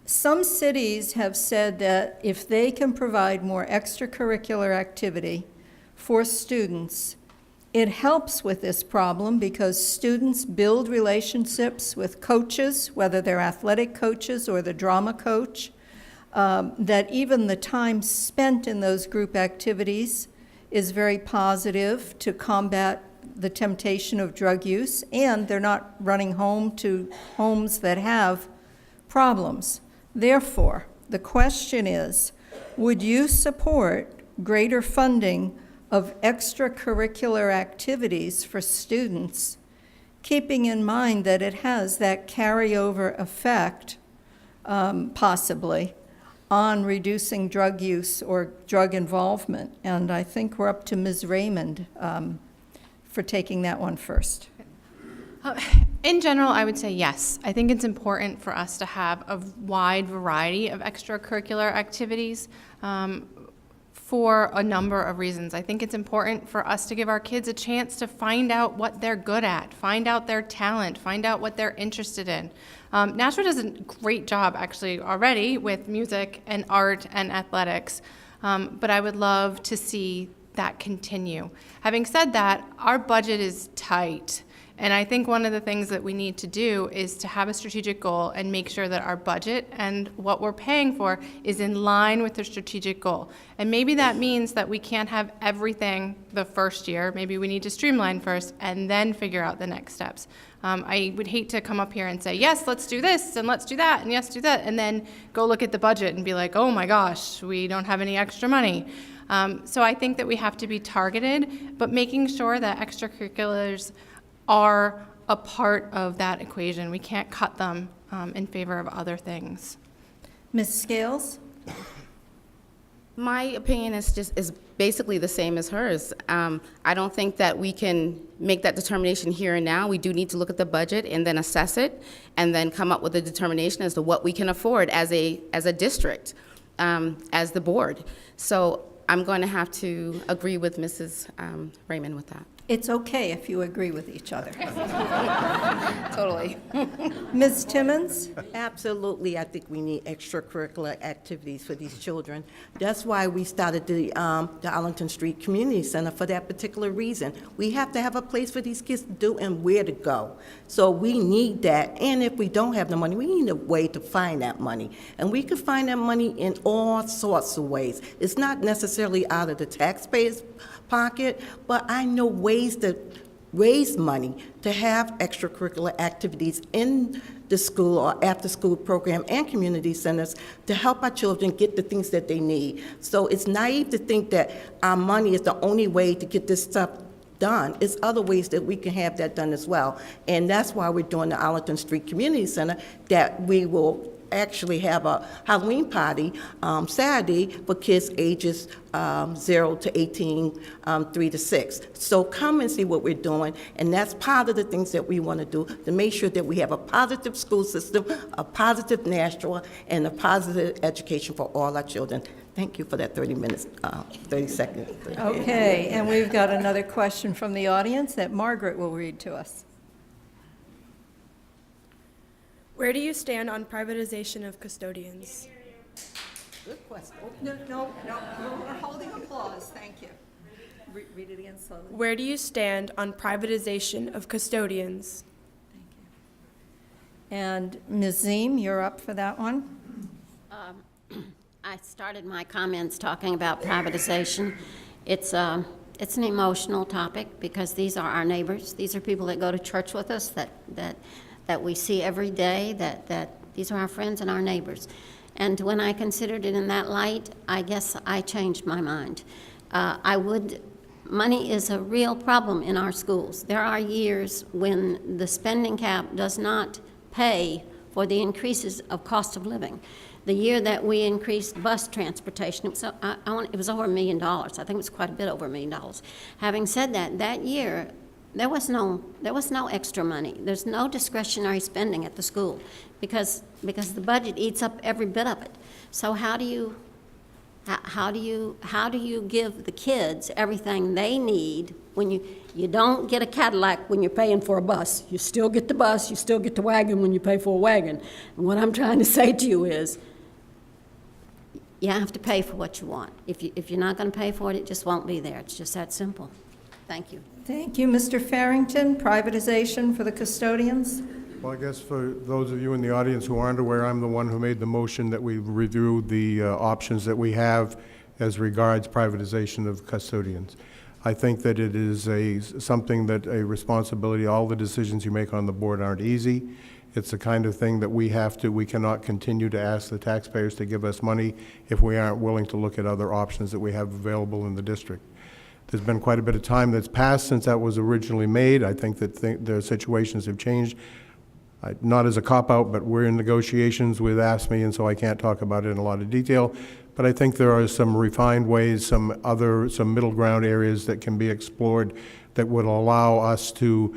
Some cities have said that if they can provide more extracurricular activity for students, it helps with this problem because students build relationships with coaches, whether they're athletic coaches or the drama coach, that even the time spent in those group activities is very positive to combat the temptation of drug use, and they're not running home to homes that have problems. Therefore, the question is, would you support greater funding of extracurricular activities for students, keeping in mind that it has that carryover effect, possibly, on reducing drug use or drug involvement? And I think we're up to Ms. Raymond for taking that one first. In general, I would say yes. I think it's important for us to have a wide variety of extracurricular activities for a number of reasons. I think it's important for us to give our kids a chance to find out what they're good at, find out their talent, find out what they're interested in. Nashua does a great job, actually, already with music and art and athletics, but I would love to see that continue. Having said that, our budget is tight. And I think one of the things that we need to do is to have a strategic goal and make sure that our budget and what we're paying for is in line with the strategic goal. And maybe that means that we can't have everything the first year. Maybe we need to streamline first and then figure out the next steps. I would hate to come up here and say, yes, let's do this and let's do that and yes, do that, and then go look at the budget and be like, oh my gosh, we don't have any extra money. So I think that we have to be targeted, but making sure that extracurriculars are a part of that equation. We can't cut them in favor of other things. Ms. Scales? My opinion is basically the same as hers. I don't think that we can make that determination here and now. We do need to look at the budget and then assess it, and then come up with a determination as to what we can afford as a district, as the board. So I'm going to have to agree with Mrs. Raymond with that. It's okay if you agree with each other. Totally. Ms. Timmons? Absolutely, I think we need extracurricular activities for these children. That's why we started the Arlington Street Community Center, for that particular reason. We have to have a place for these kids to do and where to go. So we need that, and if we don't have the money, we need a way to find that money. And we can find that money in all sorts of ways. It's not necessarily out of the taxpayers' pocket, but I know ways to raise money to have extracurricular activities in the school or after-school program and community centers to help our children get the things that they need. So it's naive to think that our money is the only way to get this stuff done. It's other ways that we can have that done as well. And that's why we're doing the Arlington Street Community Center, that we will actually have a Halloween party Saturday for kids ages 0 to 18, 3 to 6. So come and see what we're doing, and that's part of the things that we want to do to make sure that we have a positive school system, a positive Nashua, and a positive education for all our children. Thank you for that 30 seconds. Okay, and we've got another question from the audience that Margaret will read to us. Where do you stand on privatization of custodians? Good question. No, we're holding applause, thank you. Read it again slowly. Where do you stand on privatization of custodians? Thank you. And Ms. Ziem, you're up for that one. I started my comments talking about privatization. It's an emotional topic because these are our neighbors. These are people that go to church with us, that we see every day, that these are our friends and our neighbors. And when I considered it in that light, I guess I changed my mind. Money is a real problem in our schools. There are years when the spending cap does not pay for the increases of cost of living. The year that we increased bus transportation, it was over $1 million. I think it was quite a bit over $1 million. Having said that, that year, there was no extra money. There's no discretionary spending at the school because the budget eats up every bit of it. So how do you give the kids everything they need when you don't get a Cadillac when you're paying for a bus? You still get the bus, you still get the wagon when you pay for a wagon. And what I'm trying to say to you is, you have to pay for what you want. If you're not going to pay for it, it just won't be there. It's just that simple. Thank you. Thank you, Mr. Farrington. Privatization for the custodians? Well, I guess for those of you in the audience who aren't aware, I'm the one who made the motion that we review the options that we have as regards privatization of custodians. I think that it is something that a responsibility, all the decisions you make on the board aren't easy. It's the kind of thing that we cannot continue to ask the taxpayers to give us money if we aren't willing to look at other options that we have available in the district. There's been quite a bit of time that's passed since that was originally made. I think that the situations have changed. Not as a cop-out, but we're in negotiations with AFSCME, and so I can't talk about it in a lot of detail. But I think there are some refined ways, some middle ground areas that can be explored that would allow us to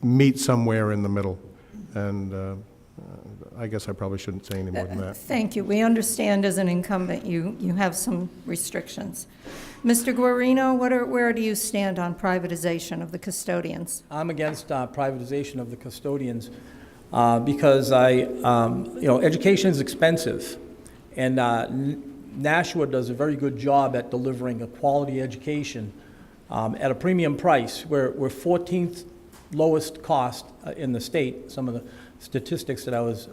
meet somewhere in the middle. And I guess I probably shouldn't say any more than that. Thank you. We understand as an incumbent you have some restrictions. Mr. Guarino, where do you stand on privatization of the custodians? I'm against privatization of the custodians because education is expensive, and Nashua does a very good job at delivering a quality education at a premium price. We're 14th lowest cost in the state, some of the statistics that I was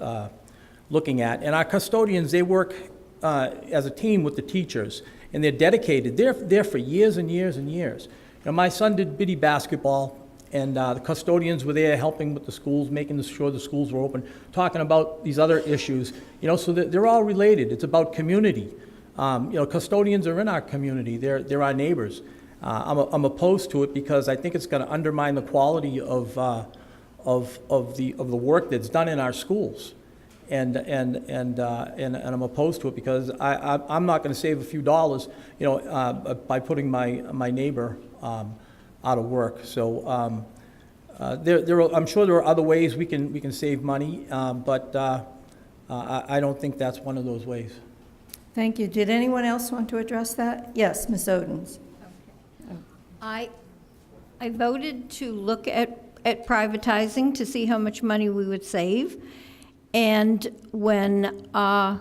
looking at. And our custodians, they work as a team with the teachers, and they're dedicated. They're there for years and years and years. My son did biddy basketball, and the custodians were there helping with the schools, making sure the schools were open, talking about these other issues, so that they're all related. It's about community. Custodians are in our community. They're our neighbors. I'm opposed to it because I think it's going to undermine the quality of the work that's done in our schools, and I'm opposed to it because I'm not going to save a few dollars, by putting my neighbor out of work. So I'm sure there are other ways we can save money, but I don't think that's one of those ways. Thank you. Did anyone else want to address that? Yes, Ms. Odens. I voted to look at privatizing to see how much money we would save. And when I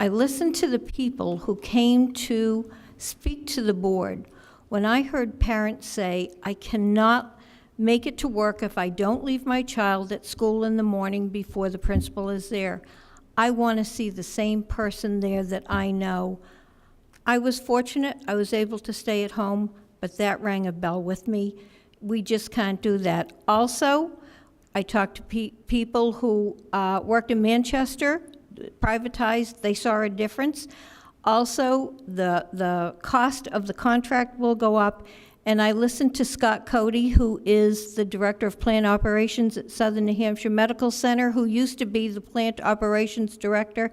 listened to the people who came to speak to the board, when I heard parents say, I cannot make it to work if I don't leave my child at school in the morning before the principal is there, I want to see the same person there that I know. I was fortunate. I was able to stay at home, but that rang a bell with me. We just can't do that. Also, I talked to people who worked in Manchester, privatized, they saw a difference. Also, the cost of the contract will go up, and I listened to Scott Cody, who is the Director of Plant Operations at Southern New Hampshire Medical Center, who used to be the Plant Operations Director,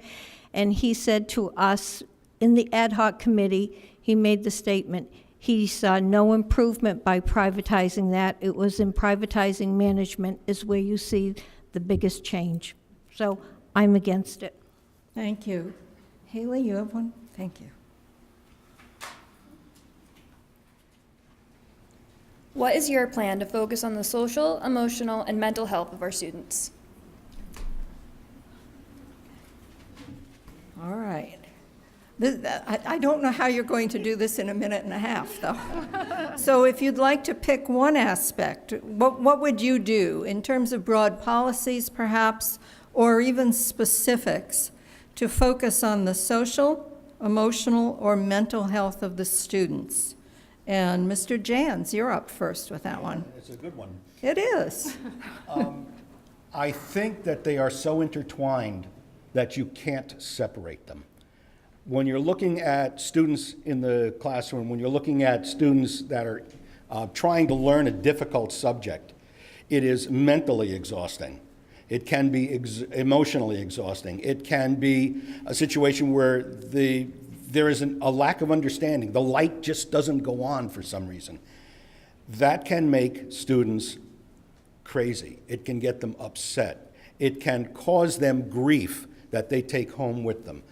and he said to us in the ad hoc committee, he made the statement, he saw no improvement by privatizing that. It was in privatizing management is where you see the biggest change. So I'm against it. Thank you. Haley, you have one? Thank you. What is your plan to focus on the social, emotional, and mental health of our students? All right. I don't know how you're going to do this in a minute and a half, though. So if you'd like to pick one aspect, what would you do in terms of broad policies, perhaps, or even specifics to focus on the social, emotional, or mental health of the students? And Mr. Jans, you're up first with that one. It's a good one. It is. I think that they are so intertwined that you can't separate them. When you're looking at students in the classroom, when you're looking at students that are trying to learn a difficult subject, it is mentally exhausting. It can be emotionally exhausting. It can be a situation where there is a lack of understanding. The light just doesn't go on for some reason. That can make students crazy. It can get them upset. It can cause them grief that they take home with them.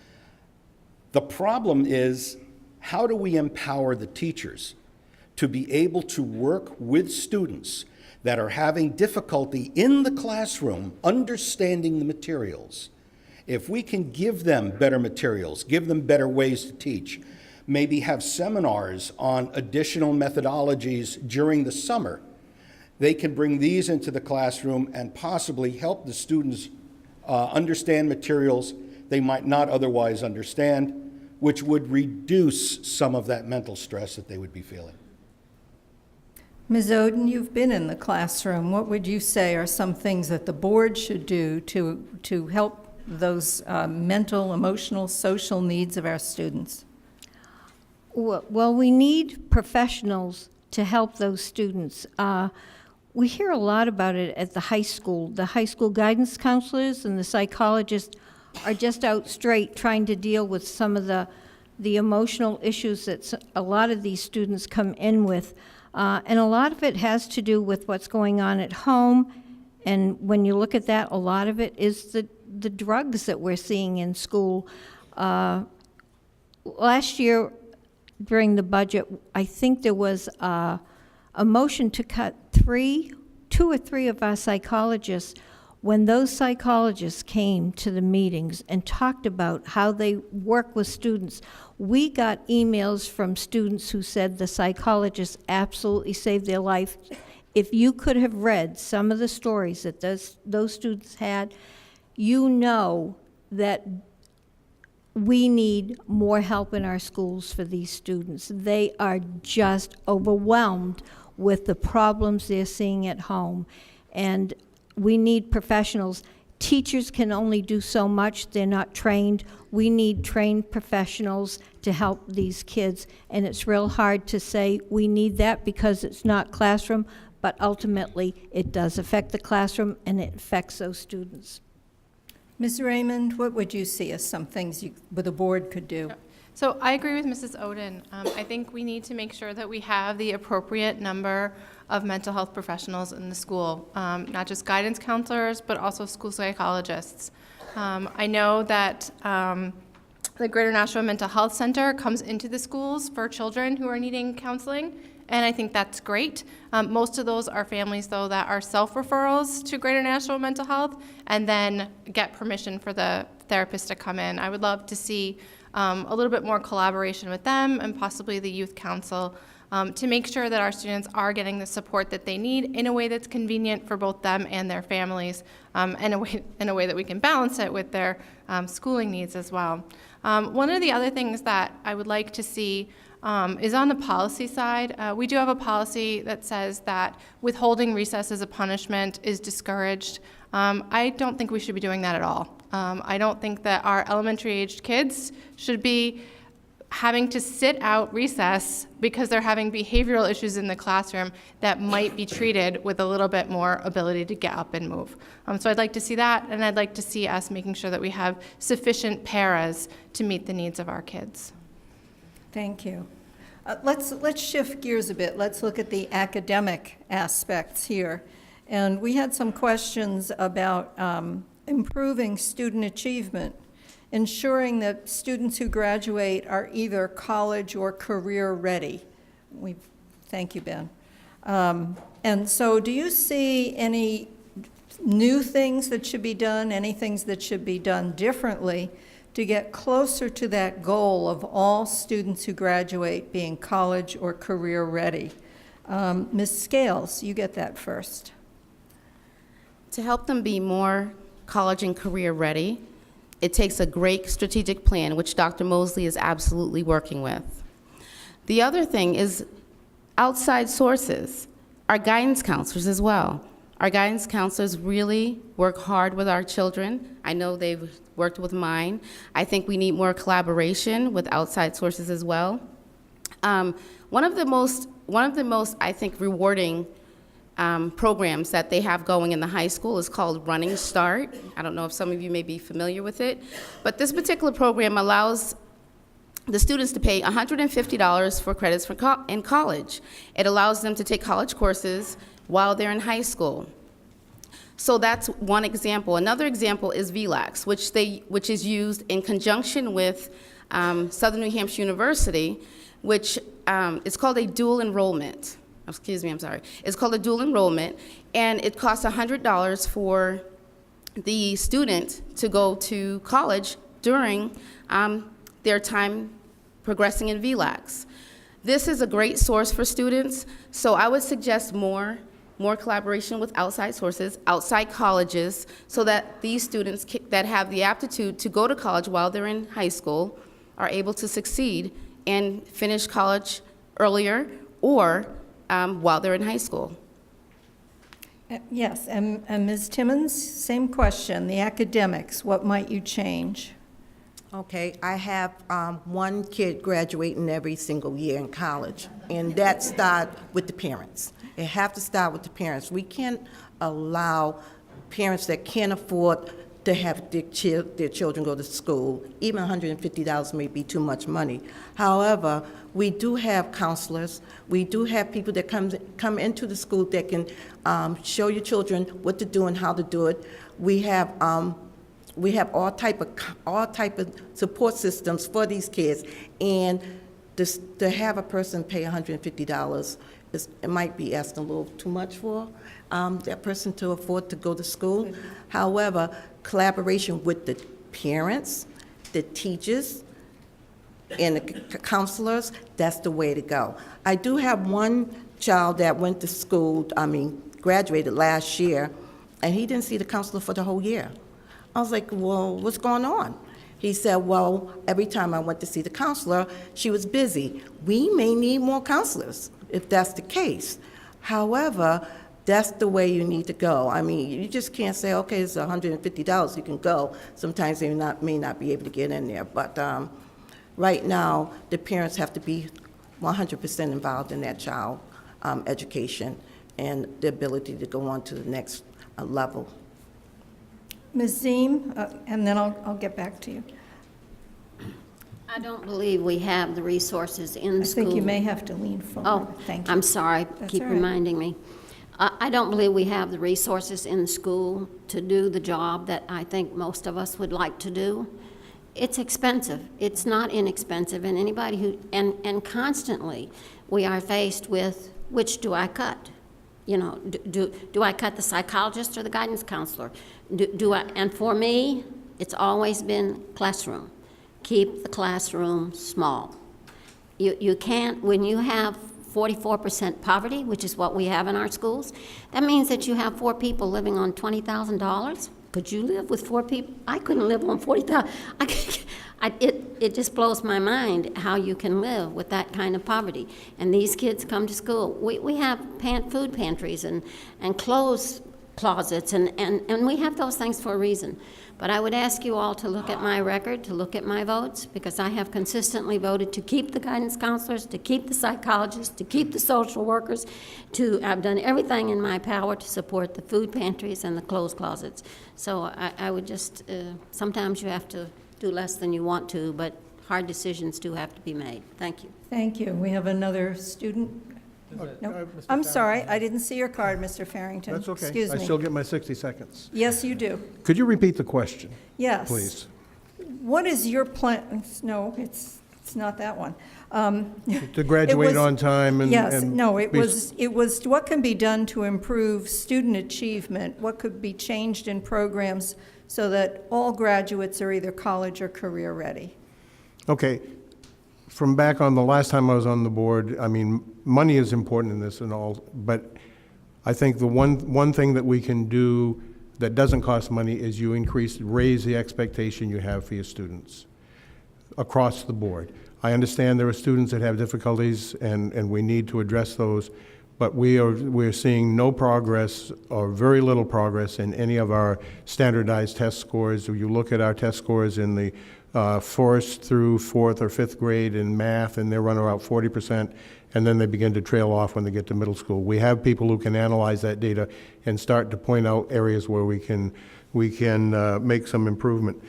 The problem is, how do we empower the teachers to be able to work with students that are having difficulty in the classroom understanding the materials? If we can give them better materials, give them better ways to teach, maybe have seminars on additional methodologies during the summer, they can bring these into the classroom and possibly help the students understand materials they might not otherwise understand, which would reduce some of that mental stress that they would be feeling. Ms. Oden, you've been in the classroom. What would you say are some things that the board should do to help those mental, emotional, social needs of our students? Well, we need professionals to help those students. We hear a lot about it at the high school. The high school guidance counselors and the psychologists are just out straight trying to deal with some of the emotional issues that a lot of these students come in with. And a lot of it has to do with what's going on at home. And when you look at that, a lot of it is the drugs that we're seeing in school. Last year, during the budget, I think there was a motion to cut two or three of our psychologists. When those psychologists came to the meetings and talked about how they work with students, we got emails from students who said the psychologists absolutely saved their life. If you could have read some of the stories that those students had, you know that we need more help in our schools for these students. They are just overwhelmed with the problems they're seeing at home. And we need professionals. Teachers can only do so much. They're not trained. We need trained professionals to help these kids. And it's real hard to say we need that because it's not classroom, but ultimately it does affect the classroom and it affects those students. Ms. Raymond, what would you see as some things the board could do? So I agree with Mrs. Oden. I think we need to make sure that we have the appropriate number of mental health professionals in the school, not just guidance counselors, but also school psychologists. I know that the Greater Nashua Mental Health Center comes into the schools for children who are needing counseling, and I think that's great. Most of those are families, though, that are self-referrals to Greater Nashua Mental Health and then get permission for the therapist to come in. I would love to see a little bit more collaboration with them and possibly the youth council to make sure that our students are getting the support that they need in a way that's convenient for both them and their families, and in a way that we can balance it with their schooling needs as well. One of the other things that I would like to see is on the policy side. We do have a policy that says that withholding recess as a punishment is discouraged. I don't think we should be doing that at all. I don't think that our elementary-aged kids should be having to sit out recess because they're having behavioral issues in the classroom that might be treated with a little bit more ability to get up and move. So I'd like to see that, and I'd like to see us making sure that we have sufficient paras to meet the needs of our kids. Thank you. Let's shift gears a bit. Let's look at the academic aspects here. And we had some questions about improving student achievement, ensuring that students who graduate are either college or career ready. Thank you, Ben. And so do you see any new things that should be done, any things that should be done differently to get closer to that goal of all students who graduate being college or career ready? Ms. Scales, you get that first. To help them be more college and career ready, it takes a great strategic plan, which Dr. Mosley is absolutely working with. The other thing is outside sources, our guidance counselors as well. Our guidance counselors really work hard with our children. I know they've worked with mine. I think we need more collaboration with outside sources as well. One of the most, I think, rewarding programs that they have going in the high school is called Running Start. I don't know if some of you may be familiar with it, but this particular program allows the students to pay $150 for credits in college. It allows them to take college courses while they're in high school. So that's one example. Another example is VLAX, which is used in conjunction with Southern New Hampshire University, which is called a dual enrollment. Excuse me, I'm sorry. It's called a dual enrollment, and it costs $100 for the student to go to college during their time progressing in VLAX. This is a great source for students, so I would suggest more collaboration with outside sources, outside colleges, so that these students that have the aptitude to go to college while they're in high school are able to succeed and finish college earlier or while they're in high school. Yes, and Ms. Timmons, same question. The academics, what might you change? Okay, I have one kid graduating every single year in college, and that starts with the parents. It have to start with the parents. We can't allow parents that can't afford to have their children go to school. Even $150 may be too much money. However, we do have counselors. We do have people that come into the school that can show your children what to do and how to do it. We have all type of support systems for these kids, and to have a person pay $150 it might be asking a little too much for that person to afford to go to school. However, collaboration with the parents, the teachers, and the counselors, that's the way to go. I do have one child that went to school, graduated last year, and he didn't see the counselor for the whole year. I was like, well, what's going on? He said, well, every time I went to see the counselor, she was busy. We may need more counselors if that's the case. However, that's the way you need to go. You just can't say, okay, it's $150, you can go. Sometimes they may not be able to get in there. But right now, the parents have to be 100% involved in that child education and the ability to go on to the next level. Ms. Ziem, and then I'll get back to you. I don't believe we have the resources in the school. I think you may have to lean forward. Oh, thank you. I'm sorry. That's Keep all right. reminding me. I don't believe we have the resources in the school to do the job that I think most of us would like to do. It's expensive. It's not inexpensive, and anybody who and constantly we are faced with, which do I cut? You know, do I cut the psychologist or the guidance counselor? And for me, it's always been classroom. Keep the classroom small. You can't, when you have 44% poverty, which is what we have in our schools, that means that you have 4 people living on $20,000. Could you live with 4 people? I couldn't live on $40,000. It just blows my mind how you can live with that kind of poverty. And these kids come to school. We have food pantries and clothes closets, and we have those things for a reason. But I would ask you all to look at my record, to look at my votes, because I have consistently voted to keep the guidance counselors, to keep the psychologists, to keep the social workers, I've done everything in my power to support the food pantries and the clothes closets. So I would just, sometimes you have to do less than you want to, but hard decisions do have to be made. Thank you. Thank you. We have another student. No, I'm sorry, I didn't see your card, Mr. Farrington. That's okay. Excuse me. I still get my 60 seconds. Yes, you do. Could you repeat the question? Yes. Please. What is your plan? No, it's not that one. To graduate on time and... Yes, and no, it be- was what can be done to improve student achievement? What could be changed in programs so that all graduates are either college or career ready? Okay. From back on the last time I was on the board, money is important in this and all, but I think the one thing that we can do that doesn't cost money is raise the expectation you have for your students across the board. I understand there are students that have difficulties and we need to address those, but we're seeing no progress or very little progress in any of our standardized test scores. If you look at our test scores in the first through 4th or 5th grade in math, and they're running about 40%, and then they begin to trail off when they get to middle school. We have people who can analyze that data and start to point out areas where we can make some improvement.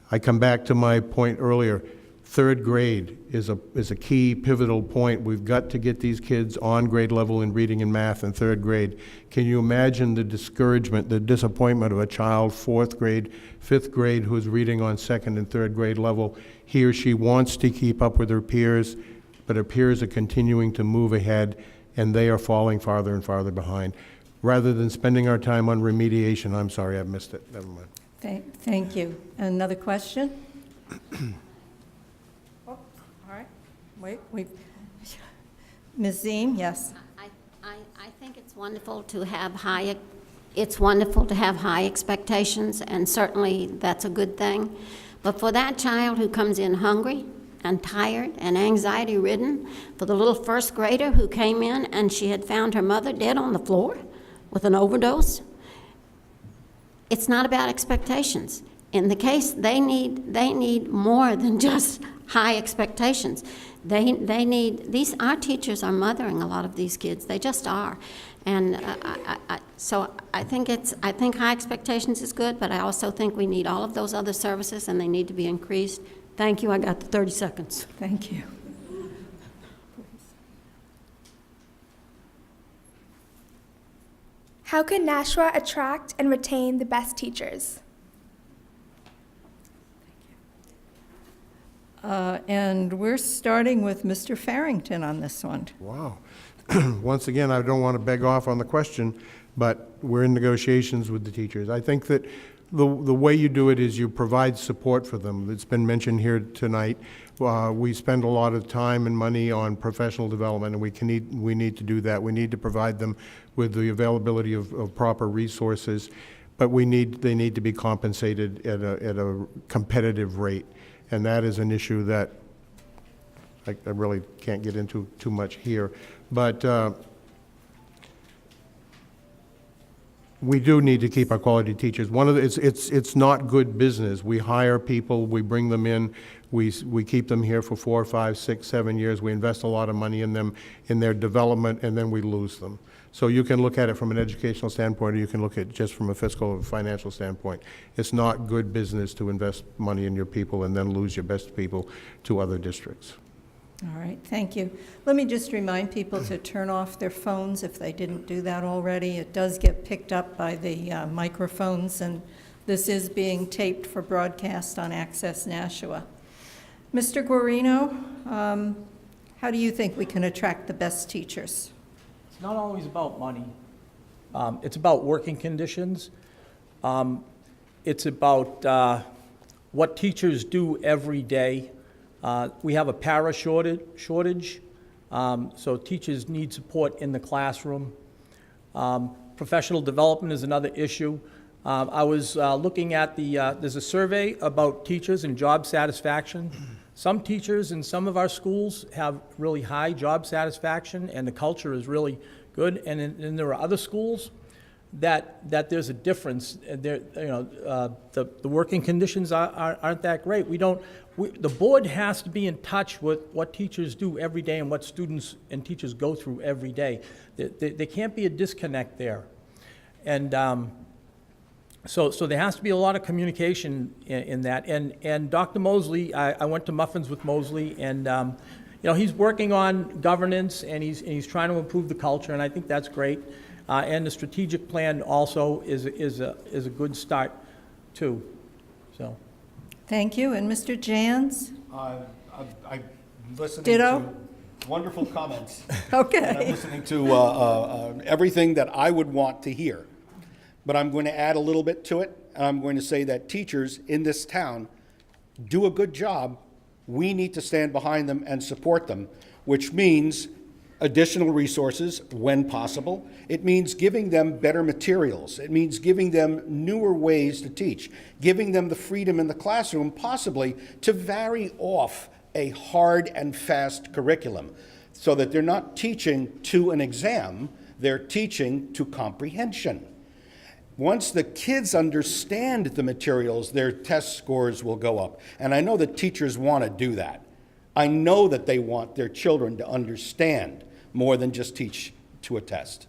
I come back to my point earlier. 3rd grade is a key pivotal point. We've got to get these kids on grade level in reading and math in 3rd grade. Can you imagine the discouragement, the disappointment of a child, 4th grade, 5th grade, who's reading on 2nd and 3rd grade level? He or she wants to keep up with her peers, but her peers are continuing to move ahead, and they are falling farther and farther behind. Rather than spending our time on remediation, I'm sorry, I missed it. Never mind. Thank you. Another question? Oh, all right. Wait. Ms. Zine, yes. I think it's wonderful to have high expectations, and certainly that's a good thing. But for that child who comes in hungry and tired and anxiety-ridden, for the little 1st grader who came in and she had found her mother dead on the floor with an overdose, it's not about expectations. In the case, they need more than just high expectations. They need, our teachers are mothering a lot of these kids. They just are. And so I think high expectations is good, but I also think we need all of those other services, and they need to be increased. Thank you. I got the 30 seconds. Thank you. How can Nashua attract and retain the best teachers? And we're starting with Mr. Farrington on this one. Wow. Once again, I don't want to beg off on the question, but we're in negotiations with the teachers. I think that the way you do it is you provide support for them. It's been mentioned here tonight. We spend a lot of time and money on professional development, and we need to do that. We need to provide them with the availability of proper resources, but they need to be compensated at a competitive rate, and that is an issue that I really can't get into too much here. But we do need to keep our quality teachers. It's not good business. We hire people, we bring them in, we keep them here for 4, 5, 6, 7 years. We invest a lot of money in them, in their development, and then we lose them. So you can look at it from an educational standpoint, or you can look at it just from a fiscal or financial standpoint. It's not good business to invest money in your people and then lose your best people to other districts. All right, thank you. Let me just remind people to turn off their phones if they didn't do that already. It does get picked up by the microphones, and this is being taped for broadcast on Access Nashua. Mr. Guarino, how do you think we can attract the best teachers? It's not always about money. It's about working conditions. It's about what teachers do every day. We have a para shortage, so teachers need support in the classroom. Professional development is another issue. I was looking at there's a survey about teachers and job satisfaction. Some teachers in some of our schools have really high job satisfaction, and the culture is really good. And there are other schools that there's a difference. The working conditions aren't that great. The board has to be in touch with what teachers do every day and what students and teachers go through every day. There can't be a disconnect there. And so there has to be a lot of communication in that. And Dr. Mosley, I went to Muffins with Mosley, and he's working on governance, and he's trying to improve the culture, and I think that's great. And the strategic plan also is a good start too. So. Thank you. And Mr. Jans? I'm listening Ditto? to wonderful comments. Okay. And I'm listening to everything that I would want to hear. But I'm going to add a little bit to it, and I'm going to say that teachers in this town do a good job. We need to stand behind them and support them, which means additional resources when possible. It means giving them better materials. It means giving them newer ways to teach, giving them the freedom in the classroom possibly to vary off a hard and fast curriculum so that they're not teaching to an exam, they're teaching to comprehension. Once the kids understand the materials, their test scores will go up. And I know that teachers want to do that. I know that they want their children to understand more than just teach to a test.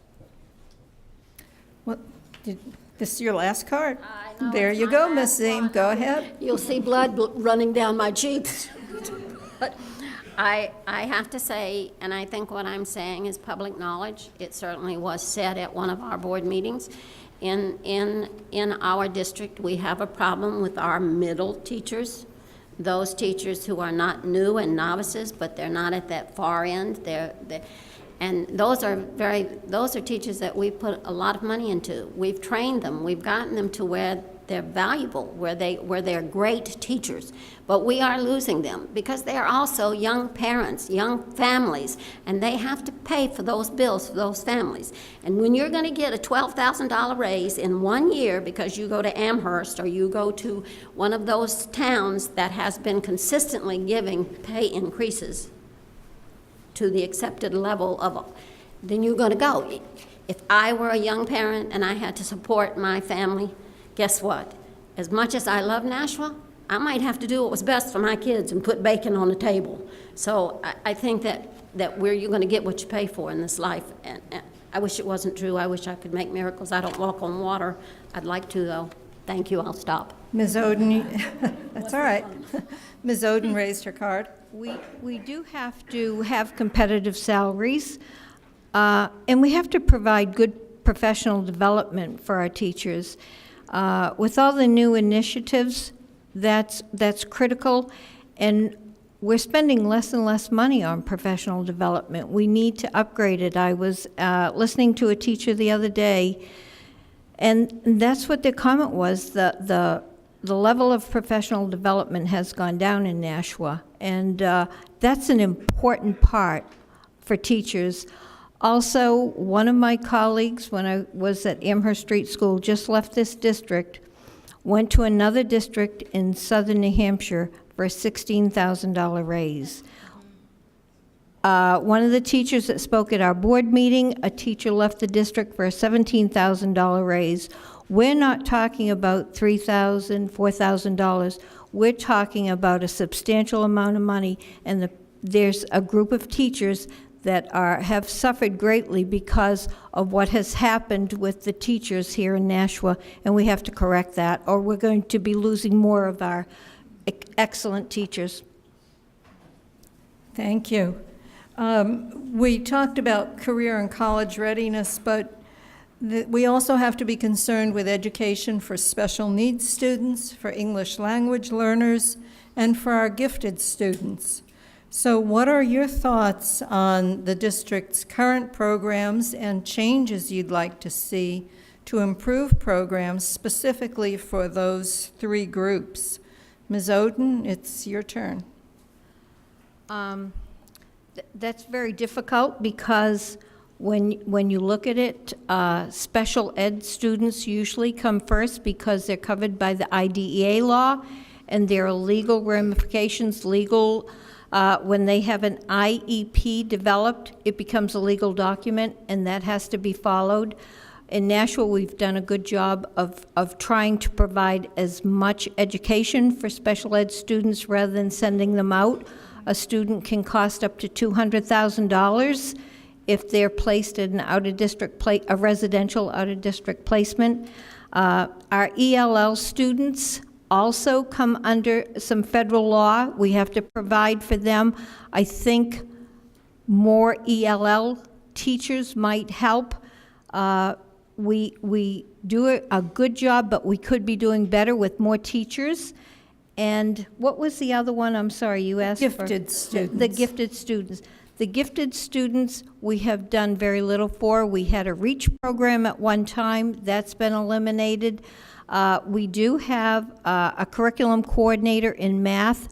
Well, this is your last card. I know, There it's you my go, last Ms. Ziem. one. Go ahead. You'll see blood running down my cheeks. But I have to say, and I think what I'm saying is public knowledge. It certainly was said at one of our board meetings. In our district, we have a problem with our middle teachers, those teachers who are not new and novices, but they're not at that far end. And those are teachers that we put a lot of money into. We've trained them. We've gotten them to where they're valuable, where they're great teachers. But we are losing them because they are also young parents, young families, and they have to pay for those bills for those families. And when you're going to get a $12,000 raise in 1 year because you go to Amherst or you go to one of those towns that has been consistently giving pay increases to the accepted level of, then you're going to go. If I were a young parent and I had to support my family, guess what? As much as I love Nashua, I might have to do what was best for my kids and put bacon on the table. So I think that you're going to get what you pay for in this life. And I wish it wasn't true. I wish I could make miracles. I don't walk on water. I'd like to, though. Thank you. I'll stop. Ms. Oden, that's all right. Ms. Oden raised her card. We do have to have competitive salaries, and we have to provide good professional development for our teachers. With all the new initiatives, that's critical, and we're spending less and less money on professional development. We need to upgrade it. I was listening to a teacher the other day, and that's what their comment was. The level of professional development has gone down in Nashua, and that's an important part for teachers. Also, one of my colleagues, when I was at Amherst Street School, just left this district, went to another district in southern New Hampshire for a $16,000 raise. One of the teachers that spoke at our board meeting, a teacher left the district for a $17,000 raise. We're not talking about $3,000, $4,000. We're talking about a substantial amount of money, and there's a group of teachers that have suffered greatly because of what has happened with the teachers here in Nashua, and we have to correct that, or we're going to be losing more of our excellent teachers. Thank you. We talked about career and college readiness, but we also have to be concerned with education for special needs students, for English language learners, and for our gifted students. So what are your thoughts on the district's current programs and changes you'd like to see to improve programs specifically for those three groups? Ms. Oden, it's your turn. That's very difficult because when you look at it, special ed students usually come first because they're covered by the IDEA law, and there are legal ramifications, when they have an IEP developed, it becomes a legal document, and that has to be followed. In Nashua, we've done a good job of trying to provide as much education for special ed students rather than sending them out. A student can cost up to $200,000 if they're placed in a residential out-of-district placement. Our ELL students also come under some federal law. We have to provide for them. I think more ELL teachers might help. We do a good job, but we could be doing better with more teachers. And what was the other one? I'm sorry, you asked Gifted students. The gifted students. The gifted students we have done very little for. We had a REACH program at one time. That's been eliminated. We do have a curriculum coordinator in math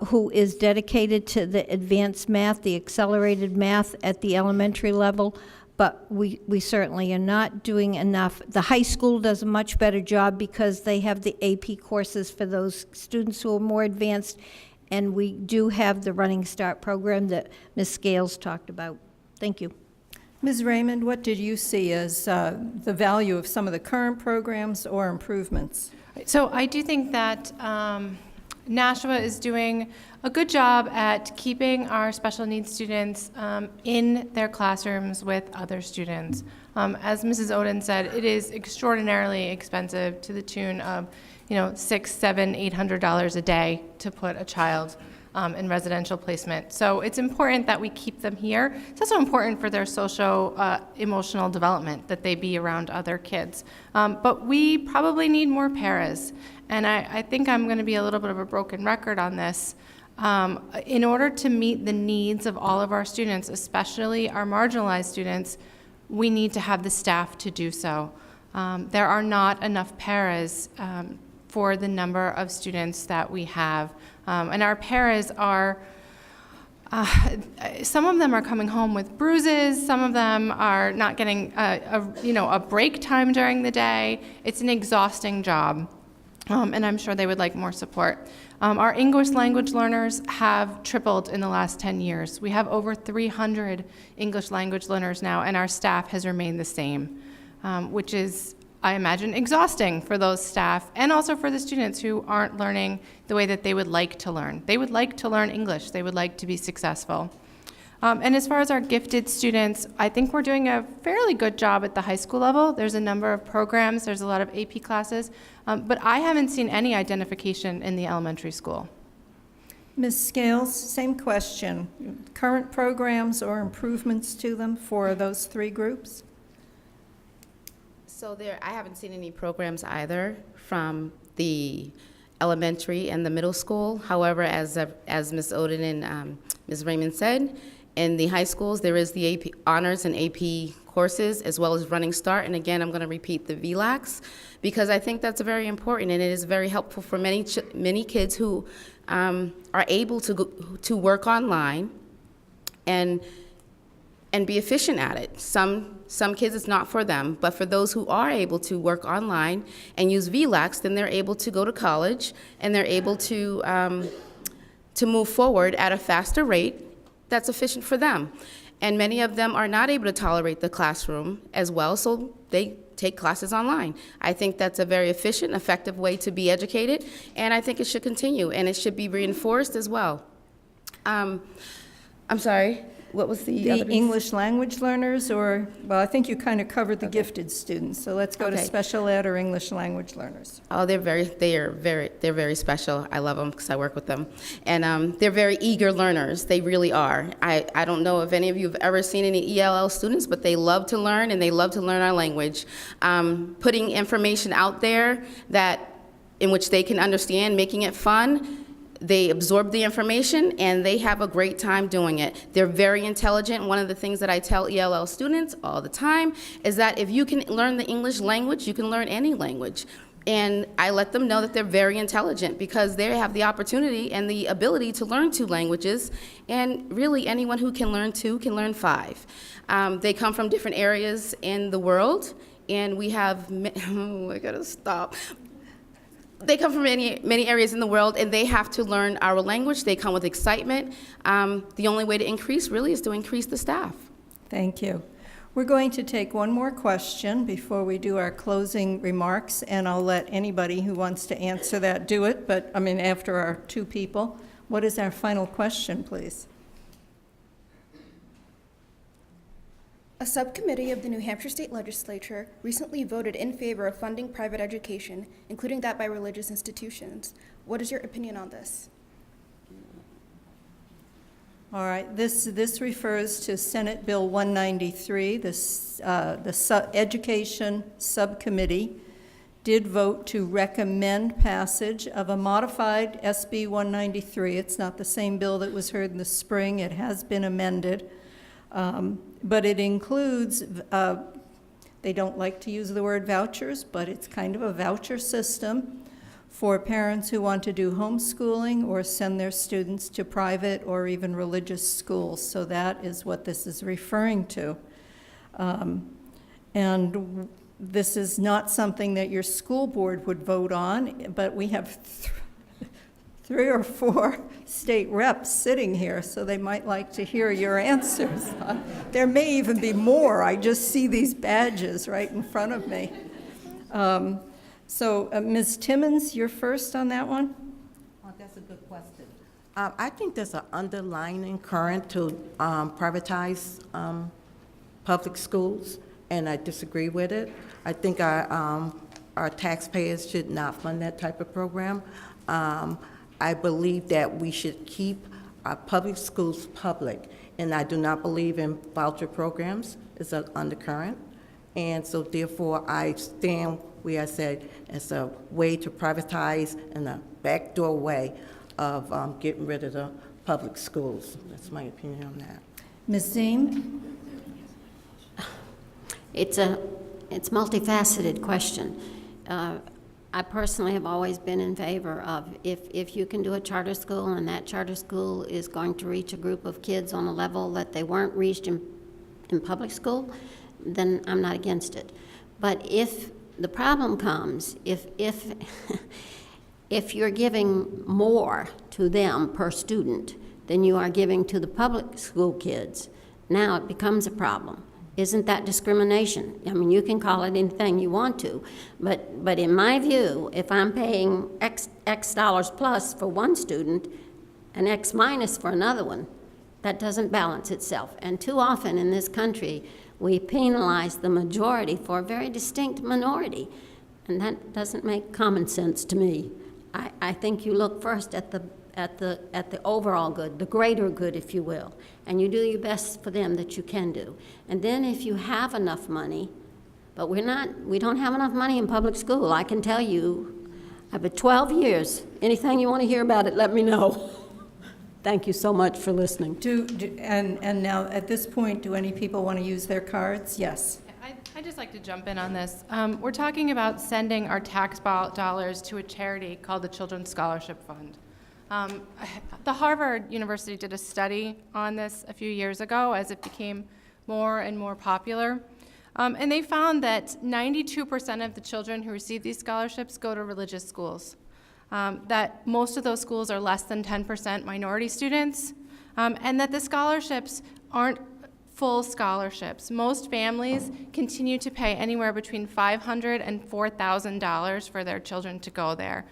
who is dedicated to the advanced math, the accelerated math at the elementary level, but we certainly are not doing enough. The high school does a much better job because they have the AP courses for those students who are more advanced, and we do have the Running Start program that Ms. Scales talked about. Thank you. Ms. Raymond, what did you see as the value of some of the current programs or improvements? So I do think that Nashua is doing a good job at keeping our special needs students in their classrooms with other students. As Mrs. Oden said, it is extraordinarily expensive to the tune of $600, $700, $800 a day to put a child in residential placement. So it's important that we keep them here. It's also important for their social, emotional development that they be around other kids. But we probably need more paras. And I think I'm going to be a little bit of a broken record on this. In order to meet the needs of all of our students, especially our marginalized students, we need to have the staff to do so. There are not enough paras for the number of students that we have. And our paras are, some of them are coming home with bruises, some of them are not getting a break time during the day. It's an exhausting job, and I'm sure they would like more support. Our English language learners have tripled in the last 10 years. We have over 300 English language learners now, and our staff has remained the same, which is, I imagine, exhausting for those staff and also for the students who aren't learning the way that they would like to learn. They would like to learn English. They would like to be successful. And as far as our gifted students, I think we're doing a fairly good job at the high school level. There's a number of programs, there's a lot of AP classes, but I haven't seen any identification in the elementary school. Ms. Scales, same question. Current programs or improvements to them for those three groups? So I haven't seen any programs either from the elementary and the middle school. However, as Ms. Oden and Ms. Raymond said, in the high schools, there is the AP honors and AP courses, as well as Running Start. And again, I'm going to repeat the VLAX, because I think that's very important, and it is very helpful for many kids who are able to work online and be efficient at it. Some kids, it's not for them, but for those who are able to work online and use VLAX, then they're able to go to college, and they're able to move forward at a faster rate that's efficient for them. And many of them are not able to tolerate the classroom as well, so they take classes online. I think that's a very efficient, effective way to be educated, and I think it should continue, and it should be reinforced as well. I'm sorry, what was the other piece? English language learners, or, well, I think you kind of covered the gifted students, so let's go to special ed or English language learners. Oh, they're very special. I love them because I work with them. And they're very eager learners. They really are. I don't know if any of you have ever seen any ELL students, but they love to learn, and they love to learn our language. Putting information out there in which they can understand, making it fun. They absorb the information, and they have a great time doing it. They're very intelligent. One of the things that I tell ELL students all the time is that if you can learn the English language, you can learn any language. And I let them know that they're very intelligent, because they have the opportunity and the ability to learn 2 languages, and really anyone who can learn 2 can learn 5. They come from different areas in the world, and we have, I gotta stop. They come from many areas in the world, and they have to learn our language. They come with excitement. The only way to increase really is to increase the staff. Thank you. We're going to take one more question before we do our closing remarks, and I'll let anybody who wants to answer that do it, but after our 2 people. What is our final question, please? A subcommittee of the New Hampshire State Legislature recently voted in favor of funding private education, including that by religious institutions. What is your opinion on this? All right, this refers to Senate Bill 193. The Education Subcommittee did vote to recommend passage of a modified SB 193. It's not the same bill that was heard in the spring. It has been amended. But it includes, they don't like to use the word vouchers, but it's kind of a voucher system for parents who want to do homeschooling or send their students to private or even religious schools. So that is what this is referring to. And this is not something that your school board would vote on, but we have 3 or 4 state reps sitting here, so they might like to hear your answers. There may even be more. I just see these badges right in front of me. Ms. Timmons, you're first on that one? Oh, that's a good question. I think there's an underlying current to privatize public schools, and I disagree with it. I think our taxpayers should not fund that type of program. I believe that we should keep our public schools public, and I do not believe in voucher programs. It's an undercurrent. And so therefore, I stand where I said it's a way to privatize and a backdoor way of getting rid of the public schools. That's my opinion on that. Ms. Ziem? It's multifaceted question. I personally have always been in favor of if you can do a charter school and that charter school is going to reach a group of kids on a level that they weren't reached in public school, then I'm not against it. But if the problem comes, if you're giving more to them per student than you are giving to the public school kids, now it becomes a problem. Isn't that discrimination? I mean, you can call it anything you want to, but in my view, if I'm paying X dollars plus for one student and X minus for another one, that doesn't balance itself. And too often in this country, we penalize the majority for a very distinct minority, and that doesn't make common sense to me. I think you look first at the overall good, the greater good, if you will, and you do your best for them that you can do. And then if you have enough money, but we don't have enough money in public school. I can tell you, I've been 12 years. Anything you want to hear about it, let me know. Thank you so much for listening. And now, at this point, do any people want to use their cards? Yes. I'd just like to jump in on this. We're talking about sending our tax dollars to a charity called the Children's Scholarship Fund. The Harvard University did a study on this a few years ago as it became more and more popular. And they found that 92% of the children who receive these scholarships go to religious schools. That most of those schools are less than 10% minority students, and that the scholarships aren't full scholarships. Most families continue to pay anywhere between $500 and $4,000 for their children to go there.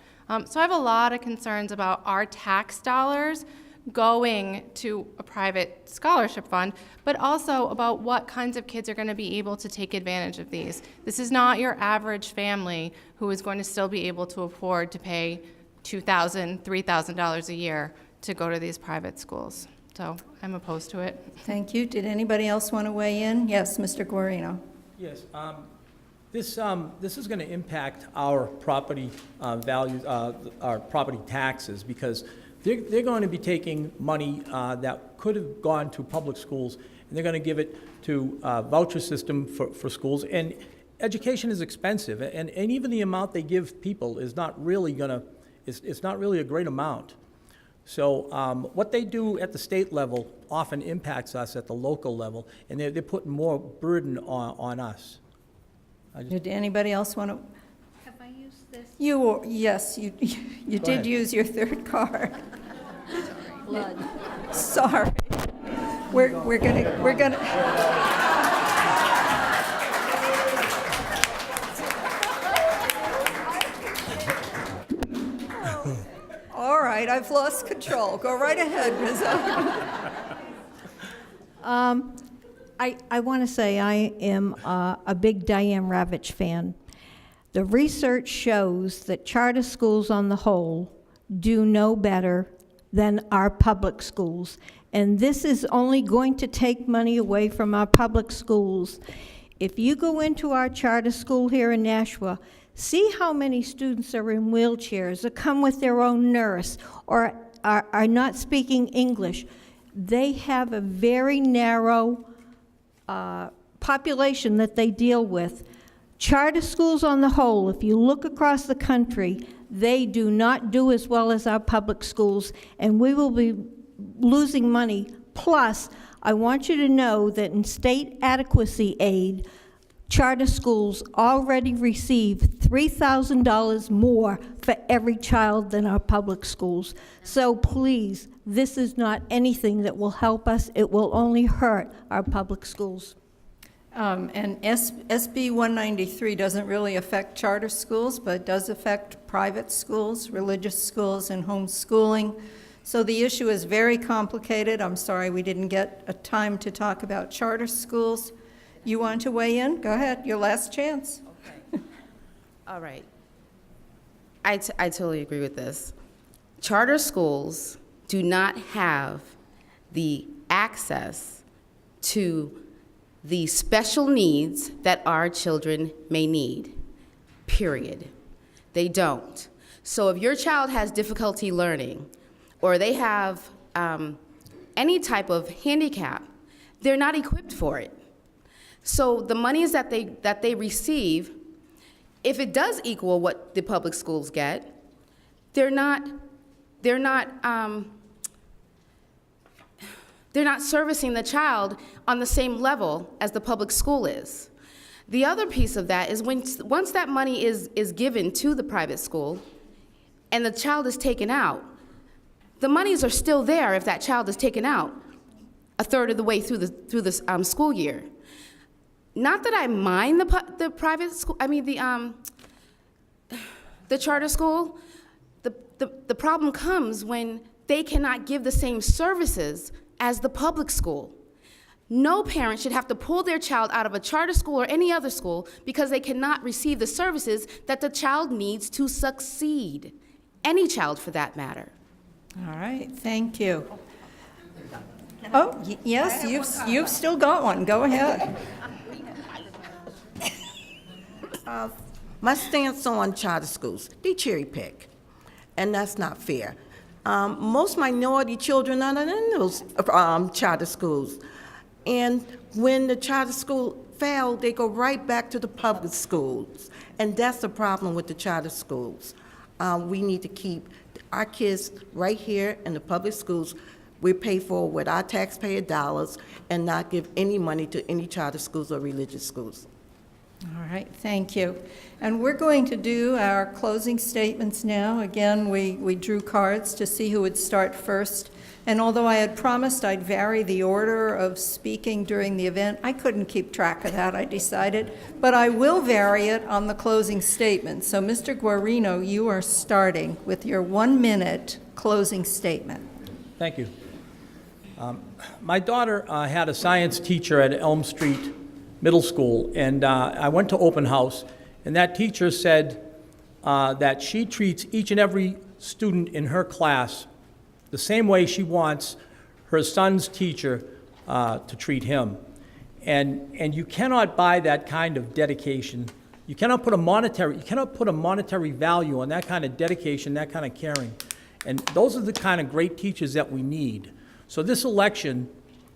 So I have a lot of concerns about our tax dollars going to a private scholarship fund, but also about what kinds of kids are going to be able to take advantage of these. This is not your average family who is going to still be able to afford to pay $2,000, $3,000 a year to go to these private schools. So I'm opposed to it. Thank you. Did anybody else want to weigh in? Yes, Mr. Guarino. Yes, this is going to impact our property values, our property taxes, because they're going to be taking money that could have gone to public schools, and they're going to give it to a voucher system for schools. And education is expensive, and even the amount they give people is not really it's not really a great amount. So what they do at the state level often impacts us at the local level, and they're putting more burden on us. Did anybody else want to? Have I used this? Yes, you did use your third card. Blood. Sorry. We're gonna. All right, I've lost control. Go right ahead, Ms. Owen. I want to say I am a big Diane Ravitch fan. The research shows that charter schools on the whole do no better than our public schools. And this is only going to take money away from our public schools. If you go into our charter school here in Nashua, see how many students are in wheelchairs or come with their own nurse or are not speaking English. They have a very narrow population that they deal with. Charter schools on the whole, if you look across the country, they do not do as well as our public schools, and we will be losing money. Plus, I want you to know that in state adequacy aid, charter schools already receive $3,000 more for every child than our public schools. So please, this is not anything that will help us. It will only hurt our public schools. And SB 193 doesn't really affect charter schools, but it does affect private schools, religious schools, and homeschooling. So the issue is very complicated. I'm sorry we didn't get a time to talk about charter schools. You want to weigh in? Go ahead, your last chance. Okay. All right. I totally agree with this. Charter schools do not have the access to the special needs that our children may need, period. They don't. So if your child has difficulty learning, or they have any type of handicap, they're not equipped for it. So the monies that they receive, if it does equal what the public schools get, they're not servicing the child on the same level as the public school is. The other piece of that is once that money is given to the private school and the child is taken out, the monies are still there if that child is taken out a third of the way through the school year. Not that I mind the private school, the charter school. The problem comes when they cannot give the same services as the public school. No parent should have to pull their child out of a charter school or any other school because they cannot receive the services that the child needs to succeed. Any child, for that matter. All right, thank you. Oh, yes, you've still got one. Go ahead. My stance on charter schools, they cherry pick, and that's not fair. Most minority children are not in those charter schools. And when the charter school failed, they go right back to the public schools. And that's the problem with the charter schools. We need to keep our kids right here in the public schools. We pay for with our taxpayer dollars and not give any money to any charter schools or religious schools. All right, thank you. And we're going to do our closing statements now. Again, we drew cards to see who would start first. And although I had promised I'd vary the order of speaking during the event, I couldn't keep track of that, I decided. But I will vary it on the closing statement. So, Mr. Guarino, you are starting with your 1-minute closing statement. Thank you. My daughter had a science teacher at Elm Street Middle School, and I went to open house, and that teacher said that she treats each and every student in her class the same way she wants her son's teacher to treat him. And you cannot buy that kind of dedication. You cannot put a monetary value on that kind of dedication, that kind of caring. And those are the kind of great teachers that we need. So this election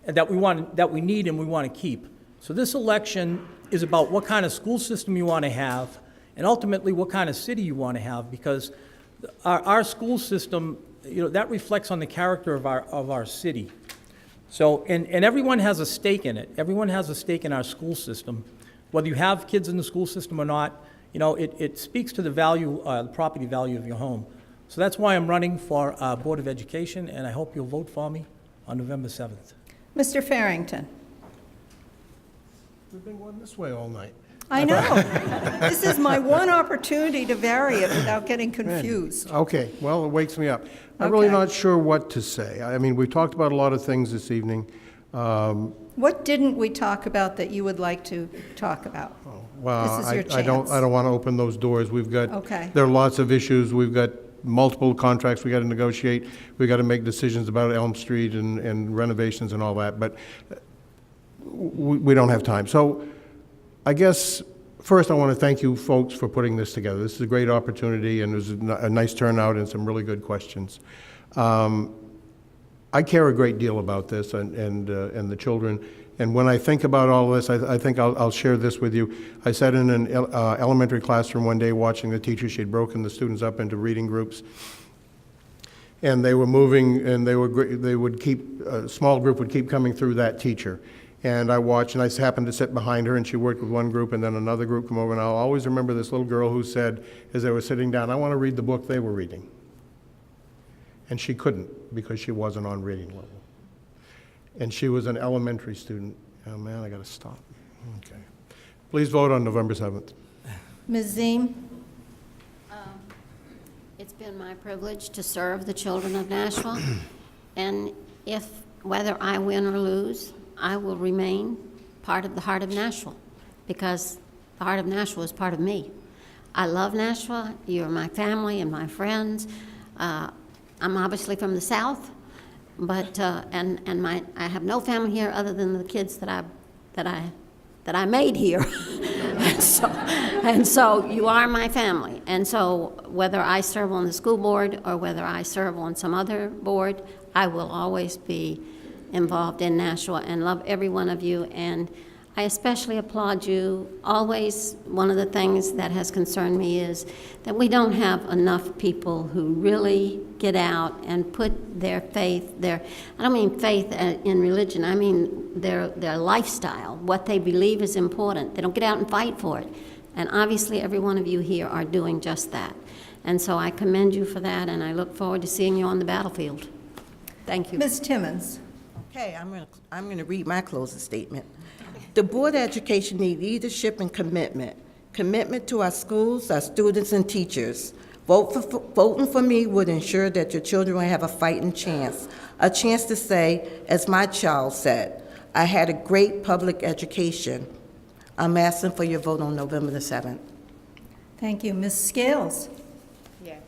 that we need and we want to keep. So this election is about what kind of school system you want to have, and ultimately what kind of city you want to have, because our school system, that reflects on the character of our city. So, and everyone has a stake in it. Everyone has a stake in our school system. Whether you have kids in the school system or not, it speaks to the value, the property value of your home. So that's why I'm running for Board of Education, and I hope you'll vote for me on November 7th. Mr. Farrington. We've been going this way all night. I know. This is my one opportunity to vary it without getting confused. Okay, well, it wakes me up. I'm really not sure what to say. I mean, we've talked about a lot of things this evening. What didn't we talk about that you would like to talk about? Well, This is your I don't chance. want to open those doors. We've got, Okay. there are lots of issues. We've got multiple contracts we got to negotiate. We got to make decisions about Elm Street and renovations and all that, but we don't have time. So I guess first I want to thank you folks for putting this together. This is a great opportunity, and there's a nice turnout and some really good questions. I care a great deal about this and the children. And when I think about all this, I think I'll share this with you. I sat in an elementary classroom one day watching the teacher. She had broken the students up into reading groups. And they were moving, and they would keep, a small group would keep coming through that teacher. And I watched, and I happened to sit behind her, and she worked with one group, and then another group come over, and I'll always remember this little girl who said, as they were sitting down, I want to read the book they were reading. And she couldn't, because she wasn't on reading level. And she was an elementary student. Oh, man, I got to stop. Okay. Please vote on November 7th. Ms. Ziem? It's been my privilege to serve the children of Nashua, and whether I win or lose, I will remain part of the heart of Nashua, because the heart of Nashua is part of me. I love Nashua. You're my family and my friends. I'm obviously from the South, but, and I have no family here other than the kids that I made here. and so you are my family. And so whether I serve on the school board or whether I serve on some other board, I will always be involved in Nashua and love every one of you. And I especially applaud you. Always, one of the things that has concerned me is that we don't have enough people who really get out and put their faith, I don't mean faith in religion, I mean their lifestyle, what they believe is important. They don't get out and fight for it. And obviously, every one of you here are doing just that. And so I commend you for that, and I look forward to seeing you on the battlefield. Thank you. Ms. Timmons. Okay, I'm going to read my closing statement. The Board of Education needs leadership and commitment. Commitment to our schools, our students, and teachers. Voting for me would ensure that your children will have a fighting chance. A chance to say, as my child said, I had a great public education. I'm asking for your vote on November the 7th. Thank you. Ms. Scales. Yes.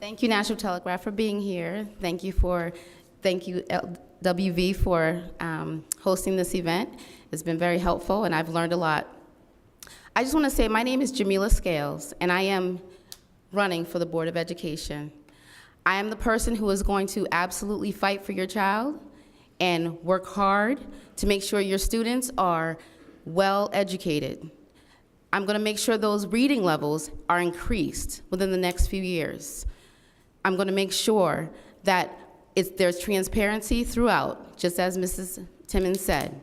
Thank you, National Telegraph, for being here. Thank you, LWV, for hosting this event. It's been very helpful, and I've learned a lot. I just want to say my name is Jamila Scales, and I am running for the Board of Education. I am the person who is going to absolutely fight for your child and work hard to make sure your students are well educated. I'm going to make sure those reading levels are increased within the next few years. I'm going to make sure that there's transparency throughout, just as Mrs. Timmons said.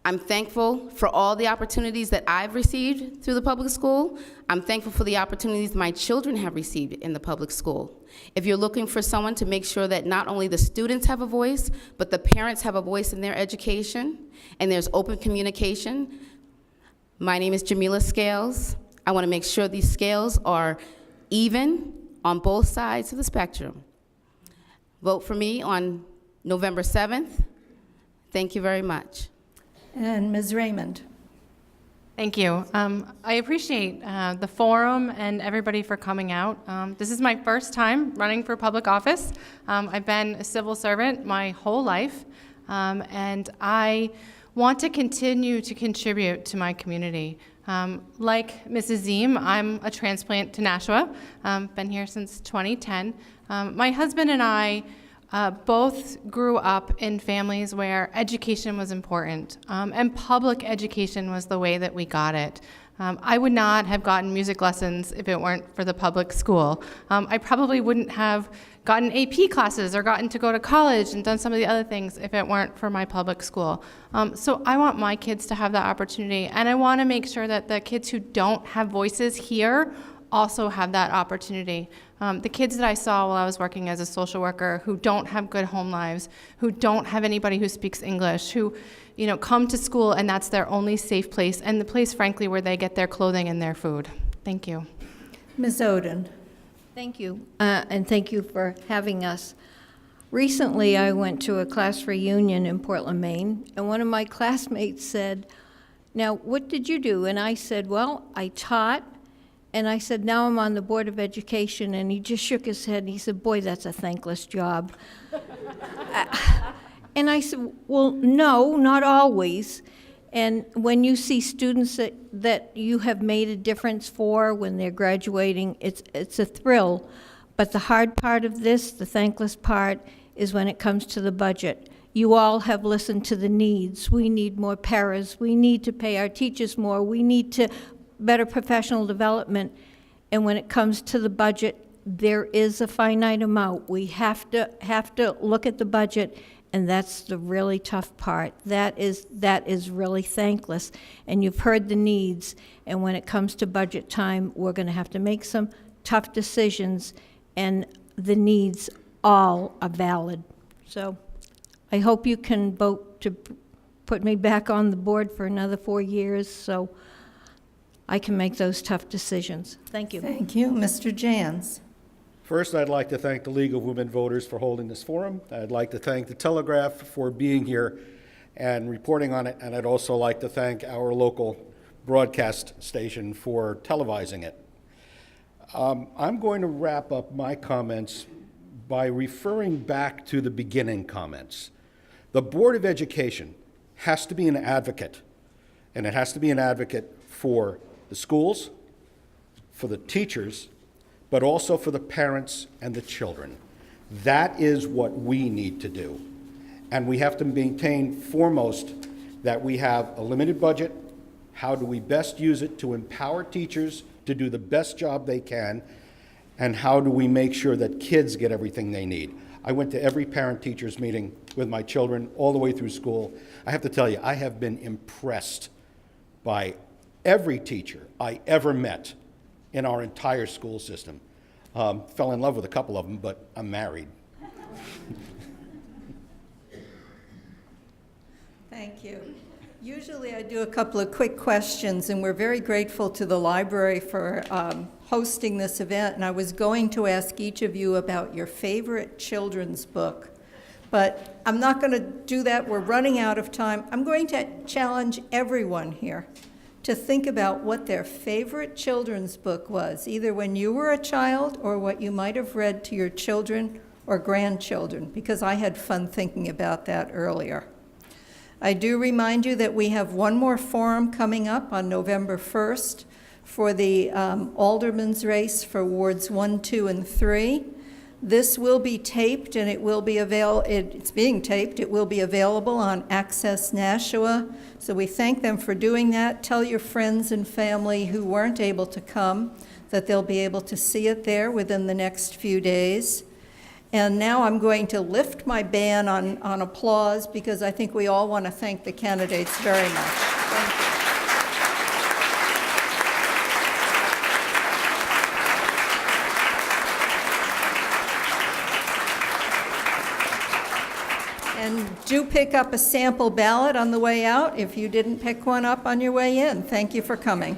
I'm thankful for all the opportunities that I've received through the public school. I'm thankful for the opportunities my children have received in the public school. If you're looking for someone to make sure that not only the students have a voice, but the parents have a voice in their education, and there's open communication, my name is Jamila Scales. I want to make sure these scales are even on both sides of the spectrum. Vote for me on November 7th. Thank you very much. And Ms. Raymond. Thank you. I appreciate the forum and everybody for coming out. This is my first time running for public office. I've been a civil servant my whole life, and I want to continue to contribute to my community. Like Mrs. Ziem, I'm a transplant to Nashua. Been here since 2010. My husband and I both grew up in families where education was important, and public education was the way that we got it. I would not have gotten music lessons if it weren't for the public school. I probably wouldn't have gotten AP classes or gotten to go to college and done some of the other things if it weren't for my public school. So I want my kids to have that opportunity, and I want to make sure that the kids who don't have voices here also have that opportunity. The kids that I saw while I was working as a social worker who don't have good home lives, who don't have anybody who speaks English, who come to school and that's their only safe place, and the place, frankly, where they get their clothing and their food. Thank you. Ms. Oden. Thank you, and thank you for having us. Recently, I went to a class reunion in Portland, Maine, and one of my classmates said, "Now, what did you do?" And I said, "Well, I taught." And I said, "Now I'm on the Board of Education." And he just shook his head, and he said, "Boy, that's a thankless job." And I said, "Well, no, not always." And when you see students that you have made a difference for when they're graduating, it's a thrill. But the hard part of this, the thankless part, is when it comes to the budget. You all have listened to the needs. We need more paras. We need to pay our teachers more. We need to better professional development, and when it comes to the budget, there is a finite amount. We have to look at the budget, and that's the really tough part. That is really thankless, and you've heard the needs, and when it comes to budget time, we're going to have to make some tough decisions, and the needs all are valid. So I hope you can vote to put me back on the board for another 4 years, so I can make those tough decisions. Thank you. Thank you. Mr. Jans. First, I'd like to thank the League of Women Voters for holding this forum. I'd like to thank the Telegraph for being here and reporting on it, and I'd also like to thank our local broadcast station for televising it. I'm going to wrap up my comments by referring back to the beginning comments. The Board of Education has to be an advocate, and it has to be an advocate for the schools, for the teachers, but also for the parents and the children. That is what we need to do. And we have to maintain foremost that we have a limited budget. How do we best use it to empower teachers to do the best job they can? And how do we make sure that kids get everything they need? I went to every parent-teachers meeting with my children all the way through school. I have to tell you, I have been impressed by every teacher I ever met in our entire school system. Fell in love with a couple of them, but I'm married. Thank you. Usually I do a couple of quick questions, and we're very grateful to the library for hosting this event. And I was going to ask each of you about your favorite children's book, but I'm not going to do that. We're running out of time. I'm going to challenge everyone here to think about what their favorite children's book was, either when you were a child or what you might have read to your children or grandchildren, because I had fun thinking about that earlier. I do remind you that we have one more forum coming up on November 1st for the Alderman's race for Wards 1, 2, and 3. This will be taped, and it will be it's being taped. It will be available on Access Nashua. So we thank them for doing that. Tell your friends and family who weren't able to come that they'll be able to see it there within the next few days. And now I'm going to lift my ban on applause, because I think we all want to thank the candidates very much. Thank you. And do pick up a sample ballot on the way out if you didn't pick one up on your way in. Thank you for coming.